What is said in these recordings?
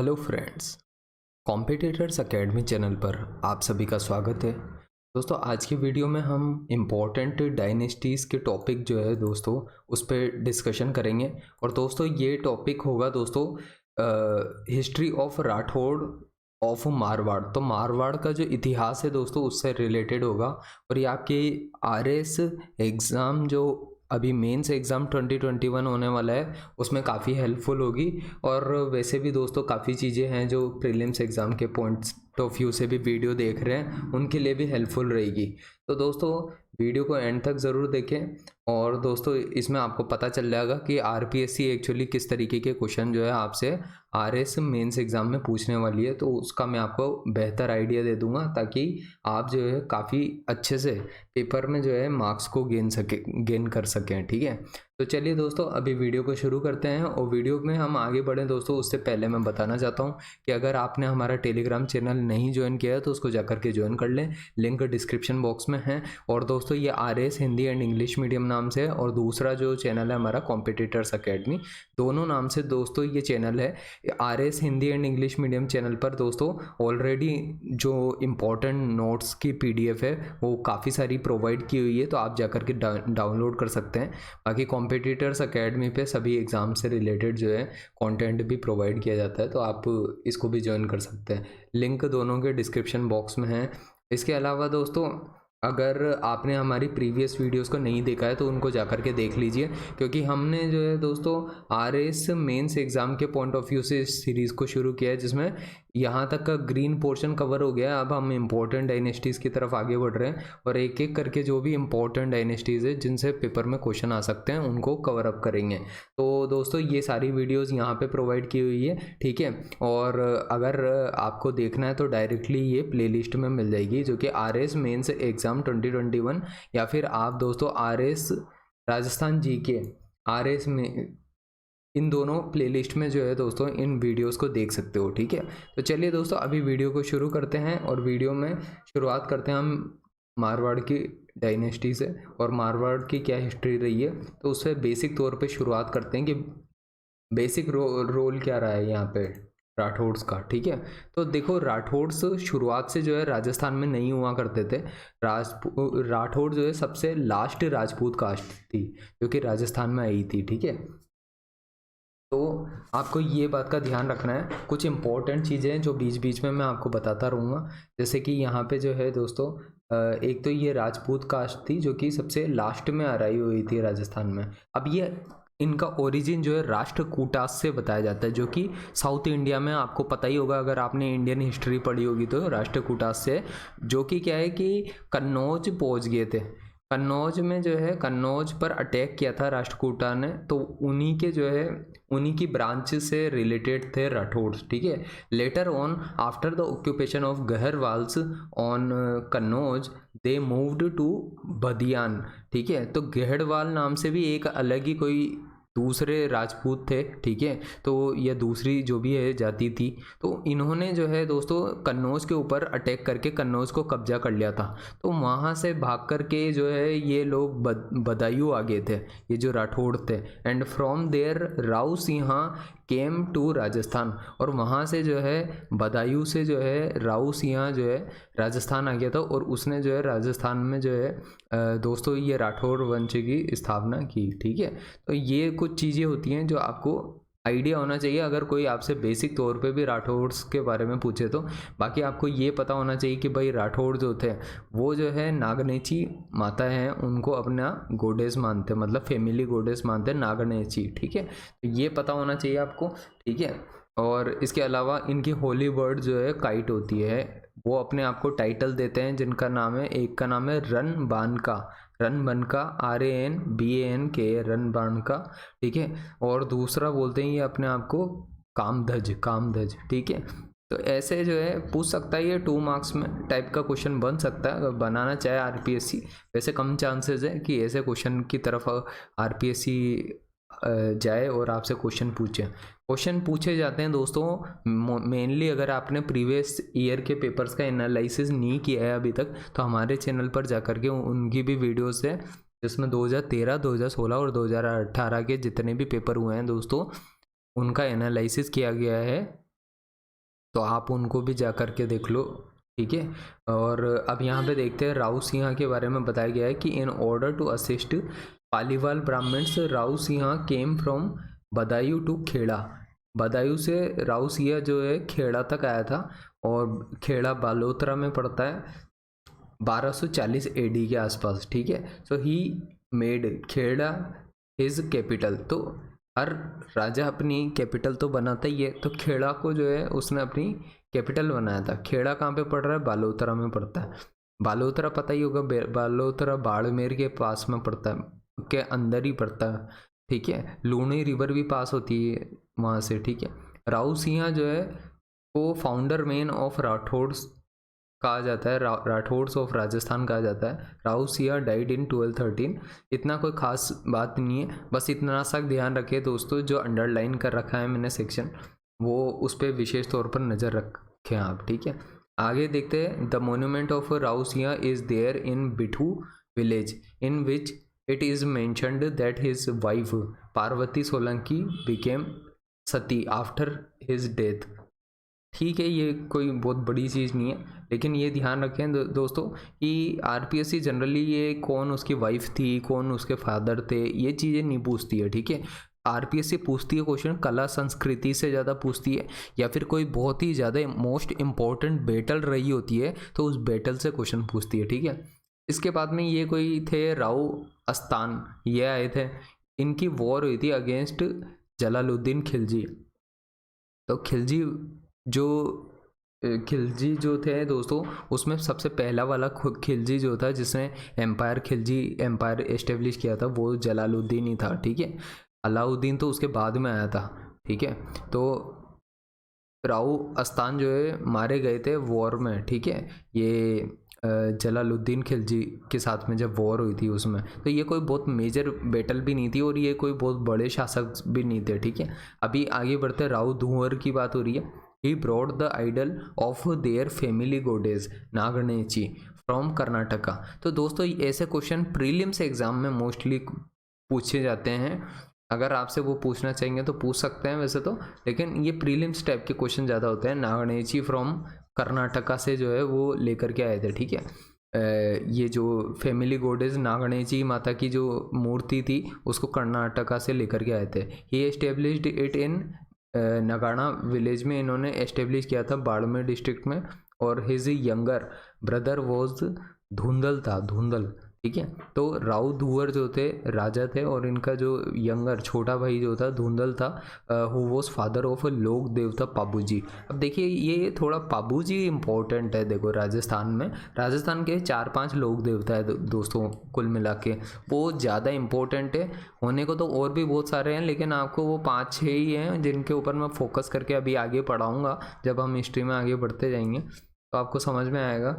Hello friends, competitors academy channel पर आप सभी का स्वागत है। दोस्तों, आज की वीडियो में हम इम्पोर्टेंट डायनेस्टीज़ के टॉपिक जो है दोस्तों उस पर डिस्कशन करेंगे। और दोस्तों ये टॉपिक होगा दोस्तों history of Rathore of Marwar. तो मारवाड़ का जो इतिहास है दोस्तों उससे रिलेटेड होगा। और ये आपके आरएस एग्ज़ाम जो अभी मेंस एग्ज़ाम 2021 होने वाला है उसमें काफ़ी हेल्पफुल होगी। और वैसे भी दोस्तों काफ़ी चीज़ें हैं जो प्रीलिम्स एग्ज़ाम के पॉइंट्स ऑफ व्यू से भी वीडियो देख रहे हैं उनके लिए भी हेल्पफुल रहेगी। तो दोस्तों वीडियो को एंड तक ज़रूर देखें। और दोस्तों इसमें आपको पता चल जाएगा कि आरपीएससी एक्चुअली किस तरीके के क्वेश्चन जो है आपसे आरएस मेंस एग्ज़ाम में पूछने वाली है, तो उसका मैं आपको बेहतर आइडिया दे दूंगा ताकि आप जो है काफ़ी अच्छे से पेपर में जो है मार्क्स को गेन कर सकें। ठीक है, तो चलिए दोस्तों अभी वीडियो को शुरू करते हैं। और वीडियो में हम आगे बढ़ें दोस्तों उससे पहले मैं बताना चाहता हूं कि अगर आपने हमारा टेलीग्राम चैनल नहीं ज्वाइन किया है तो उसको जाकर के ज्वाइन कर लें, लिंक डिस्क्रिप्शन बॉक्स में है। और दोस्तों ये RS Hindi and English medium नाम से है और दूसरा जो चैनल है हमारा कॉम्पिटिटर्स एकेडमी, दोनों नाम से दोस्तों ये चैनल है। RS Hindi and English medium channel पर दोस्तों ऑलरेडी जो इम्पोर्टेंट नोट्स की पीडीएफ है वो काफ़ी सारी प्रोवाइड की हुई है, तो आप जाकर के डाउनलोड कर सकते हैं। बाकी कॉम्पिटिटर्स एकेडमी पे सभी एग्ज़ाम से रिलेटेड जो है कंटेंट भी प्रोवाइड किया जाता है, तो आप इसको भी ज्वाइन कर सकते हैं। लिंक दोनों के डिस्क्रिप्शन बॉक्स में है। इसके अलावा दोस्तों अगर आपने हमारी प्रीवियस वीडियोस को नहीं देखा है तो उनको जाकर के देख लीजिए, क्योंकि हमने जो है दोस्तों आरएस मेंस एग्ज़ाम के पॉइंट ऑफ व्यू से इस सीरीज़ को शुरू किया है जिसमें यहाँ तक का ग्रीन पोर्शन कवर हो गया। अब हम इम्पोर्टेंट डायनेस्टीज़ की तरफ आगे बढ़ रहे हैं और एक एक करके जो भी इम्पोर्टेंट डायनेस्टीज़ है जिनसे पेपर में क्वेश्चन आ सकते हैं उनको कवर अप करेंगे। तो दोस्तों ये सारी वीडियोज़ यहाँ पर प्रोवाइड की हुई है, ठीक है। और अगर आपको देखना है तो डायरेक्टली ये प्लेलिस्ट में मिल जाएगी जो कि आरएस मेंस एग्ज़ाम 2021 या फिर आप दोस्तों आरएस राजस्थान जीके आरएस में इन दोनों प्लेलिस्ट में जो है दोस्तों इन वीडियोस को देख सकते हो। ठीक है, तो चलिए दोस्तों अभी वीडियो को शुरू करते हैं। और वीडियो में शुरुआत करते हैं हम मारवाड़ की डायनेस्टी से और मारवाड़ की क्या हिस्ट्री रही है, तो उससे बेसिक तौर पे शुरुआत करते हैं कि बेसिक रोल क्या रहा है यहाँ पे राठौड़्स का। ठीक है, तो देखो राठौड़्स शुरुआत से जो है राजस्थान में नहीं हुआ करते थे। राठौड़ जो है सबसे लास्ट राजपूत कास्ट थी जो कि राजस्थान में आई थी। ठीक है, तो आपको ये बात का ध्यान रखना है। कुछ इंपॉर्टेंट चीज़ें हैं जो बीच बीच में मैं आपको बताता रहूँगा, जैसे कि यहाँ पे जो है दोस्तों एक तो ये राजपूत कास्ट थी जो कि सबसे लास्ट में आराई हुई थी राजस्थान में। अब ये इनका ओरिजिन जो है राष्ट्रकूटास से बताया जाता है, जो कि साउथ इंडिया में आपको पता ही होगा अगर आपने इंडियन हिस्ट्री पढ़ी होगी तो राष्ट्रकूटास से, जो कि क्या है कि कन्नौज पहुंच गए थे। कन्नौज में जो है कन्नौज पर अटैक किया था राष्ट्रकूटा ने, तो उन्हीं के जो है उन्हीं की ब्रांच से रिलेटेड थे राठौड़। ठीक है, later on after the occupation of Gaharwals on Kannauj they moved to Badiyan. ठीक है, तो गहरवाल नाम से भी एक अलग ही कोई दूसरे राजपूत थे। ठीक है, तो यह दूसरी जो भी है जाति थी, तो इन्होंने जो है दोस्तों कन्नौज के ऊपर अटैक करके कन्नौज को कब्जा कर लिया था। तो वहाँ से भाग करके जो है ये लोग बदायूं आ गए थे, ये जो राठौड़ थे। And from there Rao Sinha came to Rajasthan, और वहाँ से जो है बदायूं से जो है राव सिंहा जो है राजस्थान आ गया था और उसने जो है राजस्थान में जो है दोस्तों ये राठौड़ वंश की स्थापना की। ठीक है, तो ये कुछ चीज़ें होती हैं जो आपको आइडिया होना चाहिए अगर कोई आपसे बेसिक तौर पे भी राठौड़ के बारे में पूछे तो। बाकी आपको ये पता होना चाहिए कि भाई राठौड़ जो थे वो जो है नागनेची माता हैं उनको अपना गोडेस मानते, मतलब फैमिली गोडेस मानते हैं नागनेची। ठीक है, तो ये पता होना चाहिए आपको। ठीक है, और इसके अलावा इनकी होली बर्ड जो है काइट होती है, वो अपने आप को टाइटल देते हैं जिनका नाम है, एक का नाम है रनबानका, रनबनका RANBANK रनबानका। ठीक है, और दूसरा बोलते हैं ये अपने आप को कामधज, कामधज। ठीक है, तो ऐसे जो है पूछ सकता है, ये 2 मार्क्स में टाइप का क्वेश्चन बन सकता है अगर बनाना चाहे आरपीएससी। वैसे कम चांसेस है कि ऐसे क्वेश्चन की तरफ आरपीएससी जाए और आपसे क्वेश्चन पूछे जाते हैं दोस्तों मेनली अगर आपने प्रीवियस ईयर के पेपर्स का एनालिसिस नहीं किया है अभी तक तो हमारे चैनल पर जाकर के उनकी भी वीडियोस है जिसमें 2013, 2016 और 2018 के जितने भी पेपर हुए हैं दोस्तों उनका एनालिसिस किया गया है तो आप उनको भी जा कर के देख लो, ठीक है। और अब यहाँ पे देखते हैं राव सिंह के बारे में बताया गया है कि in order to assist Paliwal Brahmins Rao Singh came from Budaun to Kheda. Budaun से राव सिंह जो है खेड़ा तक आया था, और खेड़ा बालोतरा में पड़ता है 1240 एडी के आसपास, ठीक है। So he made Kheda his capital. तो हर राजा अपनी कैपिटल तो बनाता ही है, तो खेड़ा को जो है उसने अपनी कैपिटल बनाया था। खेड़ा कहाँ पे पड़ रहा है? बालोतरा में पड़ता है। बालोतरा पता ही होगा, बालोतरा बाड़मेर के पास में पड़ता है, के अंदर ही पड़ता है, ठीक है। लूणी रिवर भी पास होती है वहाँ से, ठीक है। राव सिंह जो है वो फाउंडर मेन ऑफ राठौड़ कहा जाता है, राठौड़ ऑफ राजस्थान कहा जाता है। Rao Singh died in 1213। इतना कोई खास बात नहीं है, बस इतना सा ध्यान रखिए दोस्तों, जो अंडरलाइन कर रखा है मैंने सेक्शन, वो उस पर विशेष तौर पर नज़र रखें आप, ठीक है। आगे देखते हैं। The monument of Rao Singh is there in Bithu village in which it is mentioned that his wife Parvati Solanki became sati after his death. ठीक है, ये कोई बहुत बड़ी चीज़ नहीं है, लेकिन ये ध्यान रखें दोस्तों कि आरपीएससी जनरली ये कौन उसकी वाइफ थी, कौन उसके फादर थे, ये चीज़ें नहीं पूछती है, ठीक है। आरपीएससी पूछती है क्वेश्चन कला संस्कृति से ज़्यादा पूछती है, या फिर कोई बहुत ही ज़्यादा मोस्ट इम्पॉर्टेंट बैटल रही होती है तो उस बैटल से क्वेश्चन पूछती है, ठीक है। इसके बाद में ये कोई थे राव अस्तान, ये आए थे, इनकी वॉर हुई थी अगेंस्ट जलालुद्दीन खिलजी। तो खिलजी जो थे दोस्तों, उसमें सबसे पहला वाला खिलजी जो था जिसने खिलजी एम्पायर एस्टेब्लिश किया था, वो जलालुद्दीन ही था, ठीक है। अलाउद्दीन तो उसके बाद में आया था, ठीक है। तो राव अस्तान जो है मारे गए थे वॉर में, ठीक है। ये जलालुद्दीन खिलजी के साथ में जब वॉर हुई थी उसमें, तो ये कोई बहुत मेजर बैटल भी नहीं थी और ये कोई बहुत बड़े शासक भी नहीं थे, ठीक है। अभी आगे बढ़ते राव धुंवर की बात हो रही है। He brought the idol of their family goddess Nagnechi from Karnataka. तो दोस्तों ऐसे क्वेश्चन प्रीलिम्स एग्जाम में मोस्टली पूछे जाते हैं। अगर आपसे वो पूछना चाहेंगे तो पूछ सकते हैं वैसे तो, लेकिन ये प्रीलिम्स टाइप के क्वेश्चन ज़्यादा होते हैं। नागणेची फ्रॉम कर्नाटका से जो है वो लेकर के आए थे, ठीक है। ये जो फैमिली गोडेज नागणेची माता की जो मूर्ति थी उसको कर्नाटका से लेकर के आए थे। ही एस्टेब्लिश्ड इट इन नगाड़ा विलेज में इन्होंने एस्टेब्लिश किया था, बाड़मेर डिस्ट्रिक्ट में। और हिज यंगर ब्रदर वॉज धुंधल था, धुंधल, ठीक है। तो राव धुंवर जो थे राजा थे, और इनका जो यंगर छोटा भाई जो था धुंधल था, हु वॉज फादर ऑफ लोक देवता पाबूजी। अब देखिए ये थोड़ा पाबूजी इंपॉर्टेंट है, देखो राजस्थान के 4-5 लोक देवता है दोस्तों, कुल मिला के वो ज़्यादा इंपॉर्टेंट है। होने को तो और भी बहुत सारे हैं, लेकिन आपको वो 5-6 ही हैं जिनके ऊपर मैं फोकस करके अभी आगे पढ़ाऊँगा। जब हम हिस्ट्री में आगे बढ़ते जाएंगे तो आपको समझ में आएगा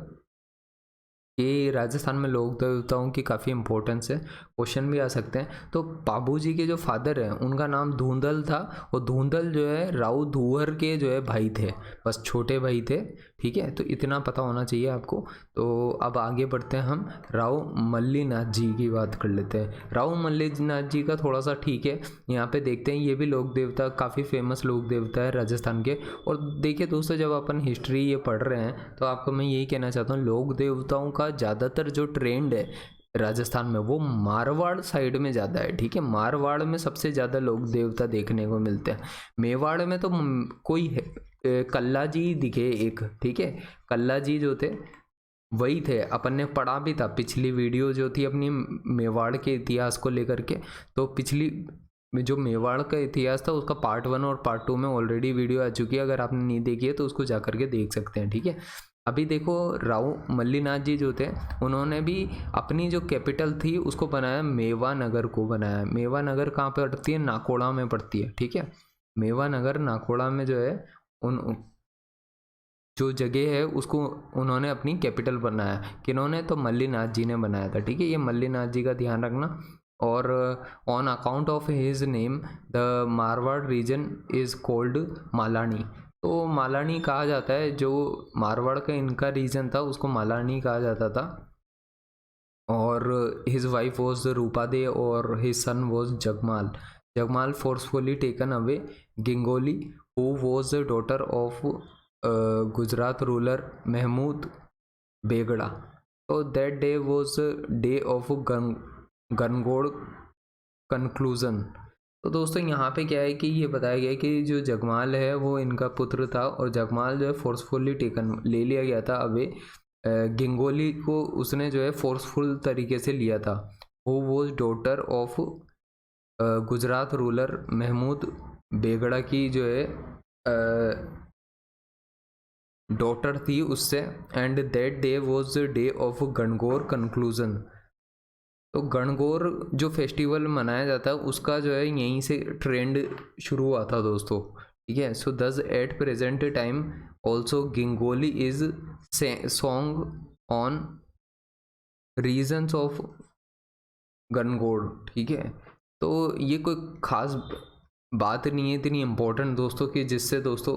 कि राजस्थान में लोक देवताओं की काफ़ी इंपॉर्टेंस है, क्वेश्चन भी आ सकते हैं। तो बाबूजी के जो फादर हैं उनका नाम धुंधल था, और धुंधल जो है राव धुंवर के जो है भाई थे, बस छोटे भाई थे, ठीक है। तो इतना पता होना चाहिए आपको। तो अब आगे बढ़ते हैं, हम राव मल्लीनाथ जी की बात कर लेते हैं। राव मल्लीनाथ जी का थोड़ा सा ठीक है, यहाँ पे देखते हैं, ये भी लोक देवता, काफ़ी फेमस लोक देवता है राजस्थान के। और देखिए दोस्तों, जब अपन हिस्ट्री ये पढ़ रहे हैं तो आपको मैं यही कहना चाहता हूँ, लोक देवताओं का ज़्यादातर जो ट्रेंड है राजस्थान में वो मारवाड़ साइड में ज़्यादा है, ठीक है। मारवाड़ में सबसे ज़्यादा लोक देवता देखने को मिलते हैं। मेवाड़ में तो कोई कल्ला जी दिखे एक, ठीक है। कल्ला जी जो थे वही थे, अपन ने पढ़ा भी था पिछली वीडियो जो थी अपनी मेवाड़ के इतिहास को लेकर के। तो पिछली जो मेवाड़ का इतिहास था उसका पार्ट 1 और पार्ट 2 में ऑलरेडी वीडियो आ चुकी है, अगर आपने नहीं देखी है तो उसको जा करके देख सकते हैं, ठीक है। अभी देखो राव मल्लीनाथ जी जो थे उन्होंने भी अपनी जो कैपिटल थी उसको बनाया, मेवा नगर को बनाया। मेवा नगर कहाँ पे पड़ती है? नाकोड़ा में पड़ती है, ठीक है। मेवा नगर नाकोड़ा में जो है उन जो जगह है उसको उन्होंने अपनी कैपिटल बनाया। किन्होंने? तो मल्लीनाथ जी ने बनाया था, ठीक है। ये मल्लीनाथ जी का ध्यान रखना। और on account of his name the Marwar region is called Malani. तो मालानी कहा जाता है, जो मारवाड़ का इनका रीजन था उसको मालानी कहा जाता था। और हिज वाइफ वॉज रूपादे और his son was Jagmal. Jagmal forcefully taken away Gingoli who was the daughter of Gujarat ruler Mahmud Begada. तो that day was day of Gangaur conclusion. तो दोस्तों यहाँ पे क्या है कि ये बताया गया कि जो जगमाल है वो इनका पुत्र था, और जगमाल जो है फोर्सफुली टेकन ले लिया गया था अबे गिंगोली को उसने जो है फोर्सफुल तरीके से लिया था। वो was daughter of Gujarat ruler Mahmud Begada की जो है डॉटर थी उससे। And that day was day of Gangaur conclusion. तो गणगौर जो फेस्टिवल मनाया जाता है उसका जो है यहीं से ट्रेंड शुरू हुआ था दोस्तों, ठीक है। So this at present time also Gingoli is song on reasons of Gangaur, ठीक है। तो ये कोई खास बात नहीं है इतनी इम्पोर्टेंट दोस्तों कि जिससे दोस्तों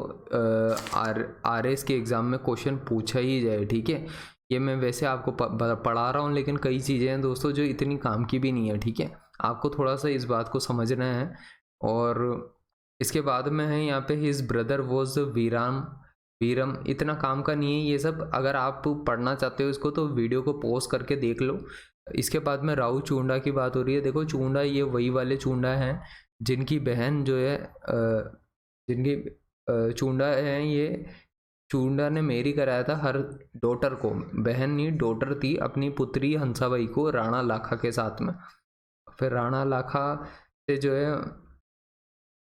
आर एस के एग्ज़ाम में क्वेश्चन पूछा ही जाए, ठीक है। ये मैं वैसे आपको पढ़ा रहा हूँ, लेकिन कई चीज़ें हैं दोस्तों जो इतनी काम की भी नहीं है, ठीक है। आपको थोड़ा सा इस बात को समझना है। और इसके बाद में है यहाँ पे हिज ब्रदर वॉज वीरम। इतना काम का नहीं है ये सब, अगर आप पढ़ना चाहते हो इसको तो वीडियो को पॉज करके देख लो। इसके बाद में राव चूंडा की बात हो रही है। देखो चूंडा ये वही वाले चूंडा हैं जिनकी बहन जो है जिनकी चूंडा है, ये चूंडा ने मेरी कराया था हर डॉटर को, बहन नहीं डॉटर थी, अपनी पुत्री हंसाबाई को राणा लाखा के साथ में। फिर राणा लाखा से जो है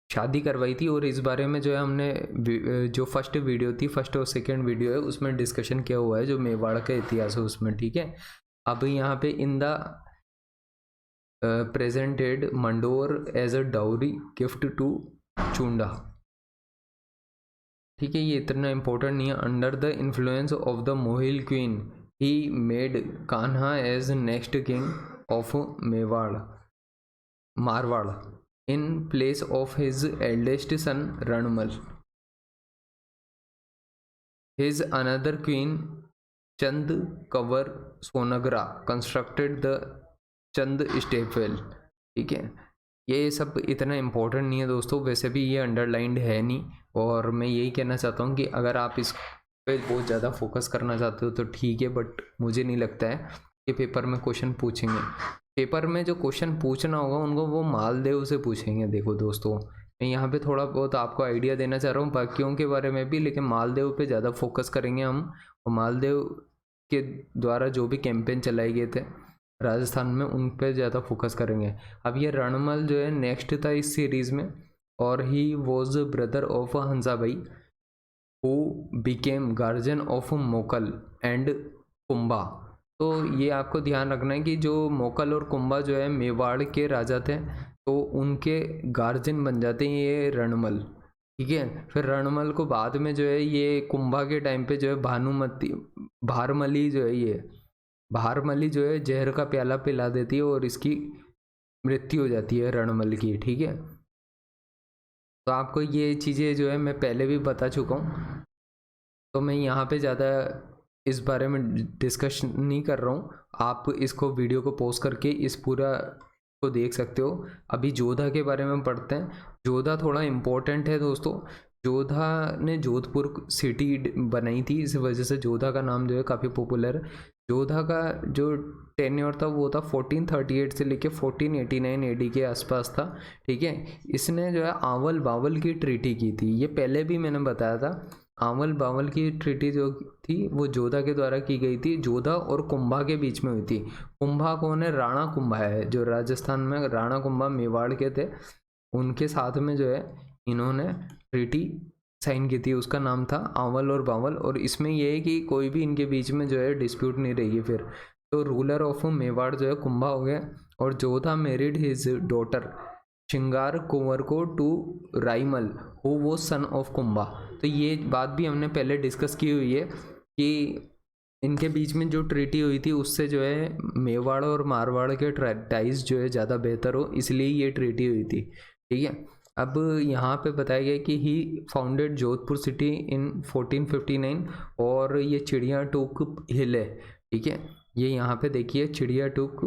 शादी करवाई थी। और इस बारे में जो है हमने जो फर्स्ट वीडियो थी, फर्स्ट और सेकंड वीडियो है, उसमें डिस्कशन किया हुआ है जो मेवाड़ का इतिहास है उसमें, ठीक है। अब यहाँ पे in the presented Mandore as a dowry gift to Chunda, ठीक है। ये इतना इम्पोर्टेंट नहीं है। Under the influence of the Mohil queen he made Kanha as next king of Marwar in place of his eldest son Ranmal. His another queen Chand Kanwar Songara constructed the Chand stepwell, ठीक है। ये सब इतना इम्पोर्टेंट नहीं है दोस्तों, वैसे भी ये अंडरलाइंड है नहीं। और मैं यही कहना चाहता हूँ कि अगर आप इस पे बहुत ज़्यादा फोकस करना चाहते हो तो ठीक है, बट मुझे नहीं लगता है कि पेपर में क्वेश्चन पूछेंगे। पेपर में जो क्वेश्चन पूछना होगा उनको वो मालदेव से पूछेंगे। देखो दोस्तों मैं यहाँ पे थोड़ा बहुत आपको आइडिया देना चाह रहा हूँ बाकियों के बारे में भी, लेकिन मालदेव पे ज़्यादा फोकस करेंगे हम। और मालदेव के द्वारा जो भी कैंपेन चलाए गए थे राजस्थान में उन पे ज़्यादा फोकस करेंगे। अब ये रणमल जो है नेक्स्ट था इस सीरीज़ में, और he was brother of Hansabai who became guardian of मोकल एंड कुंभा। तो ये आपको ध्यान रखना है कि जो मोकल और कुंभा जो है मेवाड़ के राजा थे, तो उनके गार्जियन बन जाते हैं ये रणमल, ठीक है। फिर रणमल को बाद में जो है ये कुंभा के टाइम पे जो है भारमली जो है ये भारमली जो है जहर का प्याला पिला देती है और इसकी मृत्यु हो जाती है रणमल की, ठीक है। तो आपको ये चीज़ें जो है मैं पहले भी बता चुका हूँ, तो मैं यहाँ पे ज़्यादा इस बारे में डिस्कस नहीं कर रहा हूँ। आप इसको वीडियो को पॉज करके इस पूरा को देख सकते हो। अभी जोधा के बारे में पढ़ते हैं। जोधा थोड़ा इम्पोर्टेंट है दोस्तों। जोधा ने जोधपुर सिटी बनाई थी, इस वजह से जोधा का नाम जो है काफ़ी पॉपुलर है। जोधा का जो टेन्योर था वो था 1438 से लेके 1489 एडी के आसपास था, ठीक है। इसने जो है आवल बावल की ट्रीटी की थी, ये पहले भी मैंने बताया था। आवल बावल की ट्रीटी जो थी वो जोधा के द्वारा की गई थी, जोधा और कुंभा के बीच में हुई थी। कुंभा कौन है? राणा कुंभा है, जो राजस्थान में राणा कुंभा मेवाड़ के थे, उनके साथ में जो है इन्होंने ट्रीटी साइन की थी, उसका नाम था आवल और बावल। और इसमें यह है कि कोई भी इनके बीच में जो है डिस्प्यूट नहीं रहेगी। फिर तो रूलर ऑफ मेवाड़ जो है कुंभा हो गया, और जोधा मैरिड हिज डॉटर श्रृंगार कुंवर को टू राइमल हु वो सन ऑफ कुंभा। तो ये बात भी हमने पहले डिस्कस की हुई है कि इनके बीच में जो ट्रीटी हुई थी उससे जो है मेवाड़ और मारवाड़ के टाइज जो है ज़्यादा बेहतर हो, इसलिए ये ट्रीटी हुई थी, ठीक है। अब यहाँ पे बताया गया कि ही फाउंडेड जोधपुर सिटी इन 1459, और ये चिड़िया टूक हिल है, ठीक है। ये यहाँ पे देखिए चिड़िया टूक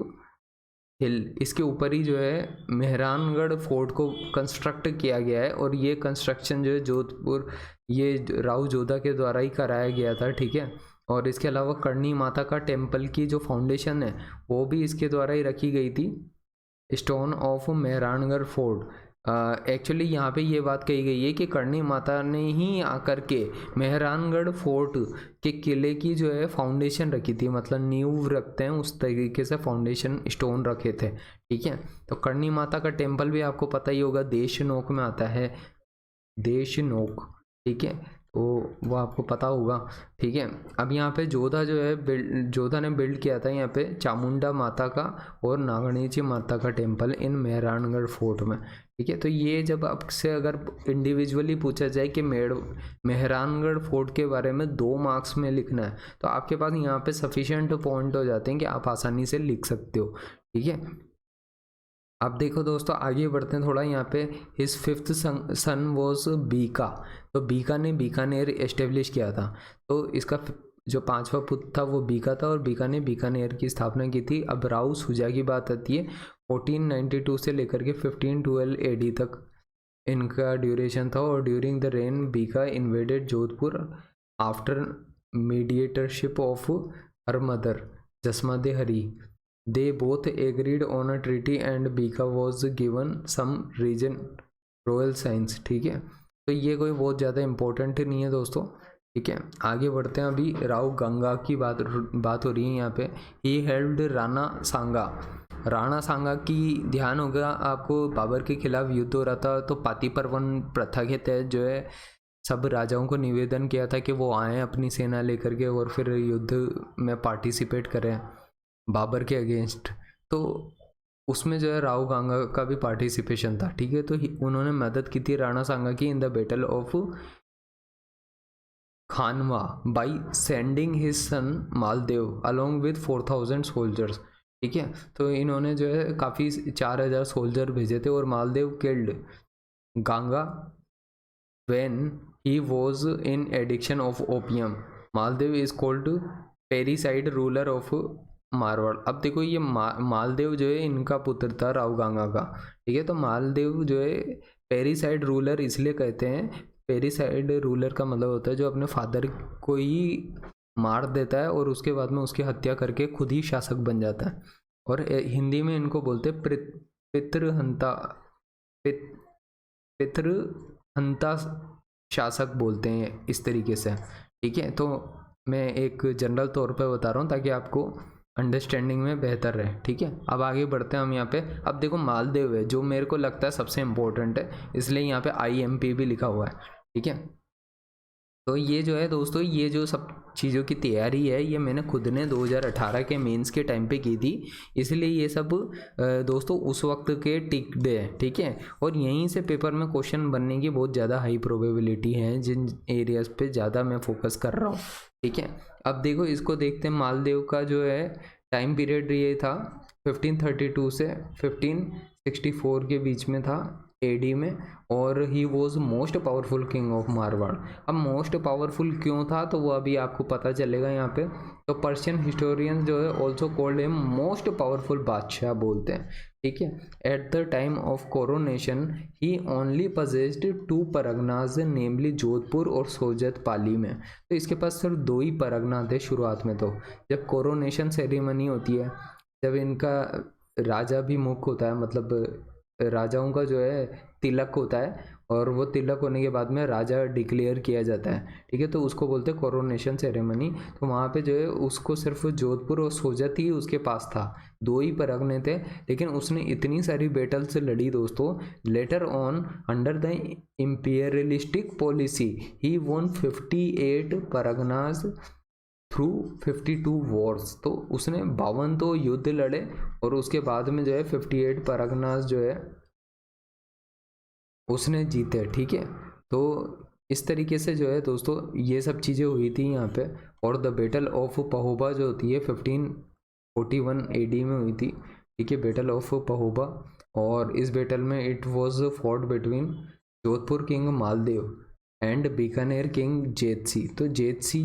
हिल, इसके ऊपर ही जो है मेहरानगढ़ फोर्ट को कंस्ट्रक्ट किया गया है। और ये कंस्ट्रक्शन जो है जोधपुर, ये राव जोधा के द्वारा ही कराया गया था, ठीक है। और इसके अलावा करणी माता का टेम्पल की जो फाउंडेशन है वो भी इसके द्वारा ही रखी गई थी, stone of Mehrangarh fort. Actually यहाँ पे ये बात कही गई है कि करणी माता ने ही आकर के मेहरानगढ़ फोर्ट के किले की जो है फाउंडेशन रखी थी, मतलब नींव रखते हैं उस तरीके से फाउंडेशन स्टोन रखे थे, ठीक है। तो करणी माता का टेम्पल भी आपको पता ही होगा, देशनोक में आता है, देशनोक, ठीक है, तो वो आपको पता होगा, ठीक है। अब यहाँ पे जोधा जो है जोधा ने बिल्ड किया था यहाँ पे चामुंडा माता का और नागणेची माता का टेम्पल इन मेहरानगढ़ फोर्ट में, ठीक है। तो ये जब आपसे अगर इंडिविजुअली पूछा जाए कि मेहरानगढ़ फोर्ट के बारे में 2 मार्क्स में लिखना है, तो आपके पास यहाँ पे सफिशिएंट पॉइंट हो जाते हैं कि आप आसानी से लिख सकते हो, ठीक है। अब देखो दोस्तों आगे बढ़ते हैं थोड़ा। यहाँ पे his 5th sun was Bika, तो बीका ने बीकानेर एस्टेब्लिश किया था। तो इसका जो 5वां पुत्र था वो बीका था और बीका ने बीकानेर की स्थापना की थी। अब राव सुजा की बात आती है, 1492 से लेकर के 1512 AD तक इनका ड्यूरेशन था। और during the reign Bika invaded Jodhpur after mediatorship of her mother Jasmade Hari. They both agreed on a treaty and Bika was given some region royal signs, ठीक है। तो ये कोई बहुत ज़्यादा इम्पोर्टेंट नहीं है दोस्तों, ठीक है। आगे बढ़ते हैं। अभी राव गंगा की बात हो रही है यहाँ पे। ही हेल्ड राणा सांगा की ध्यान होगा आपको, बाबर के खिलाफ युद्ध हो रहा था, तो पातीपर्वन प्रथा के तहत जो है सब राजाओं को निवेदन किया था कि वो आएँ अपनी सेना लेकर के और फिर युद्ध में पार्टिसिपेट करें बाबर के अगेंस्ट। तो उसमें जो है राव गांगा का भी पार्टिसिपेशन था, ठीक है। तो उन्होंने मदद की थी राणा सांगा की इन the battle of Khanwa by sending his son Maldev along with 4000 soldiers, ठीक है। तो इन्होंने जो है काफ़ी 4000 सोल्जर भेजे थे। और Maldev killed Ganga when he was in addiction of opium. Maldev is called parricide ruler of Marwar. अब देखो ये मालदेव जो है इनका पुत्र था राव गांगा का, ठीक है। तो मालदेव जो है पेरीसाइड रूलर इसलिए कहते हैं, पेरीसाइड रूलर का मतलब होता है जो अपने फादर को ही मार देता है और उसके बाद में उसकी हत्या करके खुद ही शासक बन जाता है। और हिंदी में इनको बोलते पितृहंता पितृहंता शासक बोलते हैं इस तरीके से, ठीक है। तो मैं एक जनरल तौर पे बता रहा हूँ ताकि आपको अंडरस्टैंडिंग में बेहतर रहे, ठीक है। अब आगे बढ़ते हैं हम यहाँ पे। अब देखो मालदेव है जो मेरे को लगता है सबसे इम्पोर्टेंट है, इसलिए यहाँ पे IMP भी लिखा हुआ है, ठीक है। तो ये जो है दोस्तों, ये जो सब चीज़ों की तैयारी है ये मैंने खुद ने 2018 के मेंस के टाइम पे की थी, इसलिए ये सब दोस्तों उस वक्त के टिक्ड है, ठीक है। और यहीं से पेपर में क्वेश्चन बनने की बहुत ज़्यादा हाई प्रोबेबिलिटी है, जिन एरियाज पे ज़्यादा मैं फोकस कर रहा हूँ, ठीक है। अब देखो इसको देखते हैं। मालदेव का जो है टाइम पीरियड ये था 1532 से 1564 के बीच में था AD में। और he was most powerful king of Marwar. अब मोस्ट पावरफुल क्यों था तो वो अभी आपको पता चलेगा यहाँ पे। तो पर्शियन हिस्टोरियंस जो है also called him most powerful बादशाह बोलते हैं, ठीक है। At the time of coronation he only possessed 2 Parganas नेमली जोधपुर और सोजत पाली में। तो इसके पास सिर्फ 2 ही परगना थे शुरुआत में। तो जब कोरोनेशन सेरेमनी होती है, जब इनका राजा भी मुख्य होता है, मतलब राजाओं का जो है तिलक होता है, और वो तिलक होने के बाद में राजा डिक्लेयर किया जाता है, ठीक है। तो उसको बोलते हैं कोरोनेशन सेरेमनी। तो वहाँ पे जो है उसको सिर्फ जोधपुर और सोजत ही उसके पास था, 2 ही परगने थे। लेकिन उसने इतनी सारी बैटल्स लड़ी दोस्तों, later on under the imperialistic policy he won 58 parganas through 52 wars. तो उसने 52 तो युद्ध लड़े और उसके बाद में जो है 58 परगनास जो है उसने जीते, ठीक है। तो इस तरीके से जो है दोस्तों ये सब चीज़ें हुई थी यहाँ पे। और द बैटल ऑफ पहोबा जो होती है 1541 AD में हुई थी, ठीक है, बैटल ऑफ पहोबा। और इस बैटल में it was fought between Jodhpur king Maldev and Bikaner king Jetsi. तो जेतसी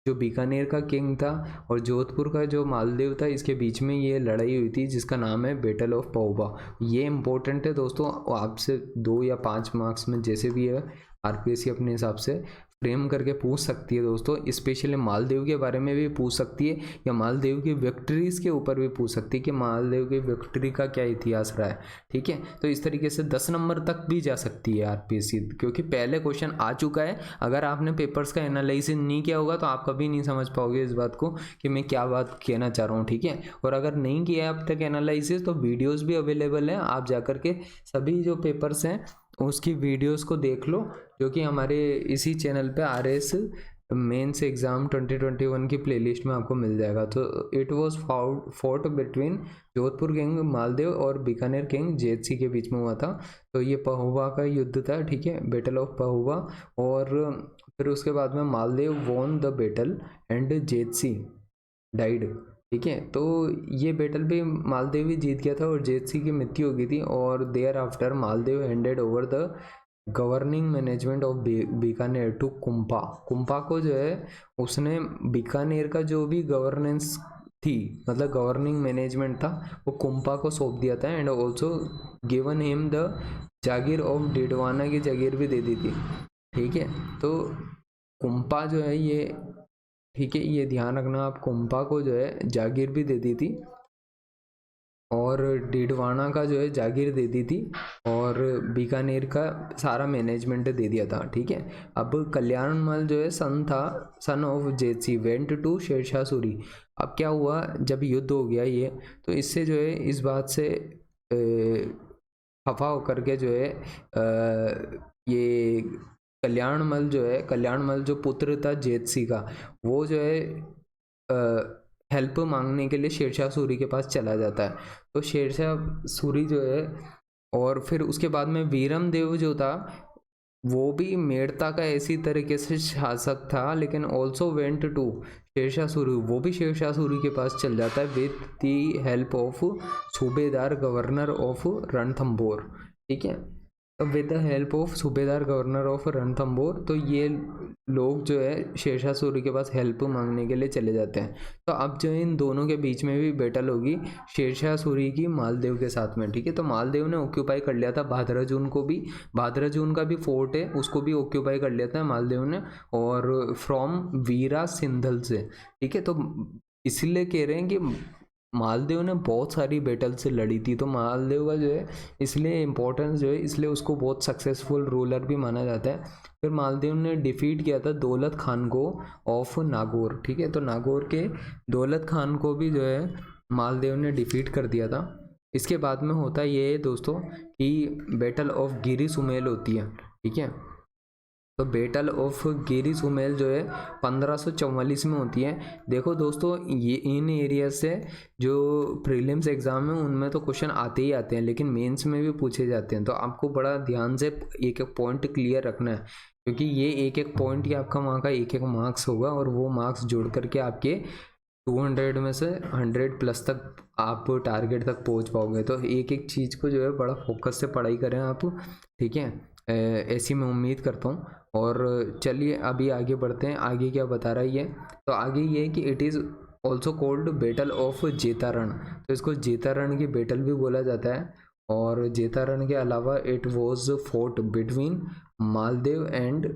जो बीकानेर का किंग था और जोधपुर का जो मालदेव था, इसके बीच में ये लड़ाई हुई थी जिसका नाम है बैटल ऑफ पौबा। ये इंपॉर्टेंट है दोस्तों, आपसे 2 या 5 मार्क्स में जैसे भी है आरपीएससी अपने हिसाब से फ्रेम करके पूछ सकती है दोस्तों। स्पेशली मालदेव के बारे में भी पूछ सकती है या मालदेव की विक्ट्रीज के ऊपर भी पूछ सकती है कि मालदेव की विक्ट्री का क्या इतिहास रहा है। ठीक है, तो इस तरीके से 10 नंबर तक भी जा सकती है आरपीएससी, क्योंकि पहले क्वेश्चन आ चुका है। अगर आपने पेपर्स का एनालिसिस नहीं किया होगा तो आप कभी नहीं समझ पाओगे इस बात को कि मैं क्या बात कहना चाह रहा हूँ। ठीक है, और अगर नहीं किया है अब तक एनालिसिस तो वीडियोज़ भी अवेलेबल है, आप जाकर के सभी जो पेपर्स हैं उसकी वीडियोस को देख लो, जो कि हमारे इसी चैनल पे आरएस मेंस एग्ज़ाम 2021 की प्लेलिस्ट में आपको मिल जाएगा। तो it was fought between Jodhpur king Maldev और बीकानेर किंग जेतसी के बीच में हुआ था। तो ये पहुबा का युद्ध था, ठीक है, बैटल ऑफ पहुबा। और फिर उसके बाद में Maldev won the battle and Jetsi died. ठीक है, तो ये बैटल भी मालदेव ही जीत गया था और जेतसी की मृत्यु हो गई थी। और thereafter Maldev handed over the governing management of Bikaner to Kumpa. Kumpa को जो है उसने बीकानेर का जो भी गवर्नेंस थी, मतलब गवर्निंग मैनेजमेंट था, वो कुंपा को सौंप दिया था। And also given him the Jagir of Didwana की जागीर भी दे दी थी। ठीक है, तो कुंपा जो है ये, ठीक है, ये ध्यान रखना आप, कुंपा को जो है जागीर भी दे दी थी और डिडवाना का जो है जागीर दे दी थी और बीकानेर का सारा मैनेजमेंट दे दिया था। ठीक है, अब कल्याणमल जो है son of Jetsi went to Sher Shah Suri. अब क्या हुआ, जब युद्ध हो गया ये, तो इससे जो है इस बात से खफा होकर के जो है ये कल्याणमल जो पुत्र था जेतसी का, वो जो है हेल्प मांगने के लिए शेरशाह सूरी के पास चला जाता है। तो शेरशाह सूरी जो है, और फिर उसके बाद में वीरम देव जो था वो भी मेड़ता का ऐसी तरीके से शासक था, लेकिन also went to Sher Shah Suri, वो भी शेरशाह सूरी के पास चल जाता है with the help of subedar governor of Ranthambore. ठीक है, with the help of subedar governor of Ranthambore, तो ये लोग जो है शेरशाह सूरी के पास हेल्प मांगने के लिए चले जाते हैं। तो अब जो इन दोनों के बीच में भी बैटल होगी शेरशाह सूरी की मालदेव के साथ में। ठीक है, तो मालदेव ने ऑक्यूपाई कर लिया था भादराजून को भी, भादराजून का भी फोर्ट है उसको भी ऑक्यूपाई कर लिया था मालदेव ने, और फ्रॉम वीरा सिंधल से। ठीक है, तो इसलिए कह रहे हैं कि मालदेव ने बहुत सारी बैटल से लड़ी थी, तो मालदेव का जो है इसलिए इम्पोर्टेंस जो है, इसलिए उसको बहुत सक्सेसफुल रूलर भी माना जाता है। फिर मालदेव ने डिफीट किया था दौलत खान को ऑफ नागौर। ठीक है, तो नागौर के दौलत खान को भी जो है मालदेव ने डिफीट कर दिया था। इसके बाद में होता ये है दोस्तों कि बैटल ऑफ गिरी सुमेल होती है। ठीक है, तो बैटल ऑफ गिरी सुमेल जो है 1544 में होती है। देखो दोस्तों, ये इन एरिया से जो प्रीलिम्स एग्जाम है उनमें तो क्वेश्चन आते ही आते हैं, लेकिन मेंस में भी पूछे जाते हैं। तो आपको बड़ा ध्यान से एक एक पॉइंट क्लियर रखना है, क्योंकि ये एक एक पॉइंट ही आपका वहाँ का एक एक मार्क्स होगा, और वो मार्क्स जोड़ करके आपके 200 में से 100 प्लस तक आप टारगेट तक पहुँच पाओगे। तो एक एक चीज़ को जो है बड़ा फोकस से पढ़ाई करें आप। ठीक है, ऐसी मैं उम्मीद करता हूँ। और चलिए अभी आगे बढ़ते हैं, आगे क्या बता रहा है ये। तो आगे ये है कि it is also called battle of Jaitaran, तो इसको जेतारण की बैटल भी बोला जाता है। और जेतारण के अलावा it was fought between Maldev and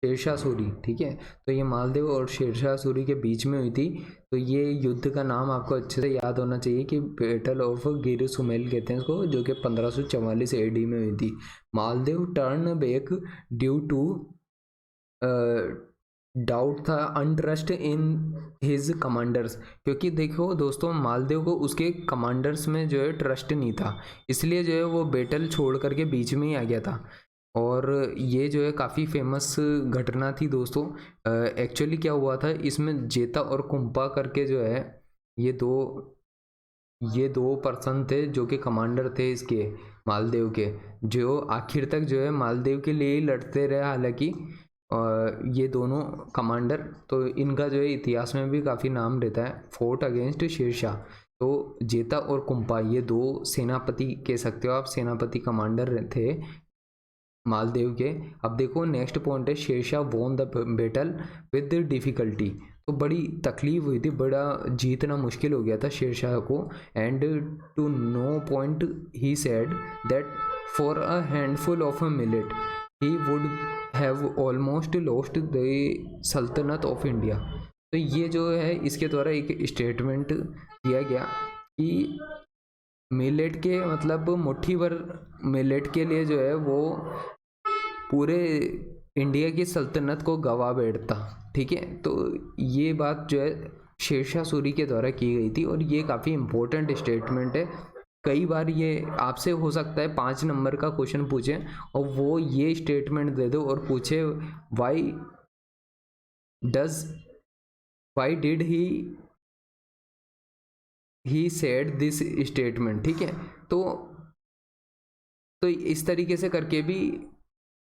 Sher Shah Suri. ठीक है, तो ये मालदेव और शेरशाह सूरी के बीच में हुई थी। तो ये युद्ध का नाम आपको अच्छे से याद होना चाहिए कि बैटल ऑफ गिर सुमेल कहते हैं इसको, जो कि 1544 एडी में हुई थी। Maldev turn back due to doubt था अनट्रस्ट इन हिज कमांडर्स, क्योंकि देखो दोस्तों मालदेव को उसके कमांडर्स में जो है ट्रस्ट नहीं था, इसलिए जो है वो बैटल छोड़ करके बीच में ही आ गया था। और ये जो है काफ़ी फेमस घटना थी दोस्तों। एक्चुअली क्या हुआ था इसमें, जेता और कुंपा करके जो है ये दो पर्सन थे जो कि कमांडर थे इसके मालदेव के, जो आखिर तक जो है मालदेव के लिए ही लड़ते रहे। हालांकि ये दोनों कमांडर, तो इनका जो है इतिहास में भी काफ़ी नाम रहता है, फोर्ट अगेंस्ट शेरशाह। तो जेता और कुंपा ये दो सेनापति कह सकते हो आप, सेनापति कमांडर थे मालदेव के। अब देखो नेक्स्ट पॉइंट है Sher Shah won the battle with difficulty. तो बड़ी तकलीफ हुई थी, बड़ा जीतना मुश्किल हो गया था शेरशाह को। And to no point he said that for a handful of a millet he would have almost lost the sultanate of India. तो ये जो है इसके द्वारा एक स्टेटमेंट दिया गया कि मिलेट के मतलब मुट्ठी भर मिलेट के लिए जो है वो पूरे इंडिया की सल्तनत को गवा बैठता। ठीक है, तो ये बात जो है शेरशाह सूरी के द्वारा की गई थी और ये काफ़ी इंपॉर्टेंट स्टेटमेंट है। कई बार ये आपसे हो सकता है 5 नंबर का क्वेश्चन पूछे और वो ये स्टेटमेंट दे दो और पूछे why did he said this statement. ठीक है, तो इस तरीके से करके भी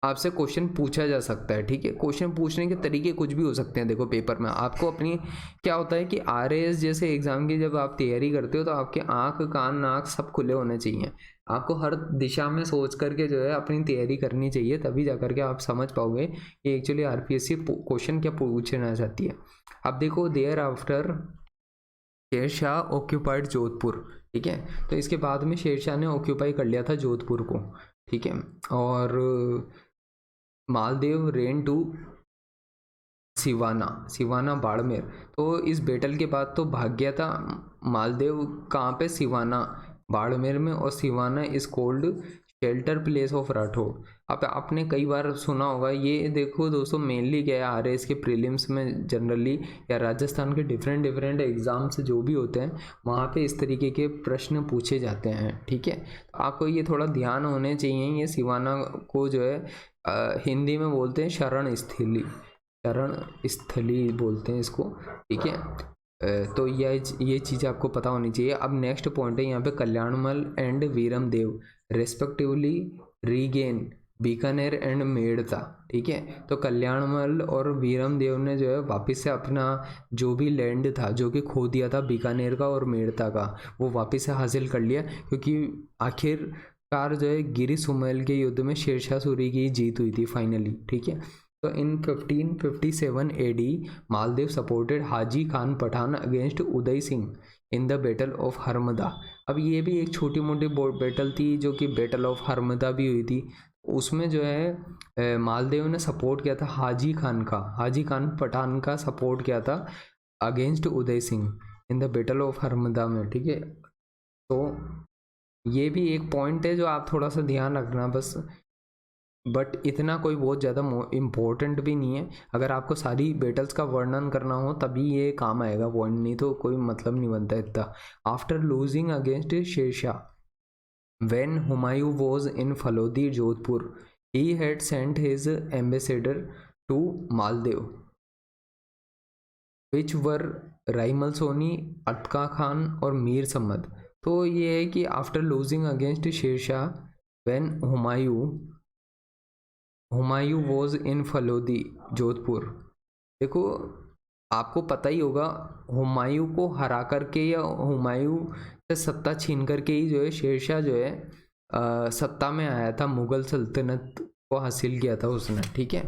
आपसे क्वेश्चन पूछा जा सकता है। ठीक है, क्वेश्चन पूछने के तरीके कुछ भी हो सकते हैं। देखो पेपर में आपको अपनी क्या होता है कि RAS जैसे एग्जाम की जब आप तैयारी करते हो तो आपके आंख कान नाक सब खुले होने चाहिए। आपको हर दिशा में सोच करके जो है अपनी तैयारी करनी चाहिए, तभी जा करके आप समझ पाओगे कि एक्चुअली RPSC क्वेश्चन क्या पूछना चाहती है। अब देखो thereafter Sher Shah occupied Jodhpur. ठीक है, तो इसके बाद में शेरशाह ने ऑक्यूपाई कर लिया था जोधपुर को। ठीक है, और मालदेव रेन टू सिवाना बाड़मेर। तो इस बैटल के बाद तो भाग गया था मालदेव। कहाँ पे? सिवाना बाड़मेर में। और Siwana is cold shelter place of Rathore. अब आपने कई बार सुना होगा ये। देखो दोस्तों मेनली क्या है RAS के प्रीलिम्स में जनरली या राजस्थान के डिफरेंट एग्जाम्स जो भी होते हैं वहाँ पे इस तरीके के प्रश्न पूछे जाते हैं। ठीक है, तो आपको ये थोड़ा ध्यान होने चाहिए। ये सिवाना को जो है हिंदी में बोलते हैं शरण स्थली बोलते हैं इसको। ठीक है, तो ये चीज़ आपको पता होनी चाहिए। अब नेक्स्ट पॉइंट है यहाँ पे Kalyanmal and Viram Dev respectively regain Bikaner and Merta. ठीक है, तो कल्याणमल और वीरम देव ने जो है वापस से अपना जो भी लैंड था जो कि खो दिया था बीकानेर का और मेड़ता का, वो वापस से हासिल कर लिया। क्योंकि आखिरकार जो है गिरी सुमेल के युद्ध में शेरशाह सूरी की जीत हुई थी फाइनली। ठीक है, तो in 1557 AD Maldev supported Haji Khan Pathan against Uday Singh in the battle of Harmada. अब ये भी एक छोटी मोटी बैटल थी जो कि बैटल ऑफ हरमदा भी हुई थी। उसमें जो है मालदेव ने सपोर्ट किया था हाजी खान पठान का सपोर्ट किया था against Uday Singh in the battle of Harmada में। ठीक है, तो ये भी एक पॉइंट है जो आप थोड़ा सा ध्यान रखना बस, बट इतना कोई बहुत ज़्यादा इम्पोर्टेंट भी नहीं है। अगर आपको सारी बैटल्स का वर्णन करना हो तभी ये काम आएगा पॉइंट, नहीं तो कोई मतलब नहीं बनता इतना। After losing against Sher Shah when Humayun was in Falodi, Jodhpur, he had sent his ambassador to Maldiv, which were Raimal Soni, अटका खान और मीर सम्मद। तो ये है कि after losing against Sher Shah when Humayun was in Phalodi Jodhpur. देखो आपको पता ही होगा हुमायूं को हरा करके या हुमायूं से सत्ता छीन करके ही जो है शेरशाह जो है सत्ता में आया था, मुगल सल्तनत को हासिल किया था उसने। ठीक है,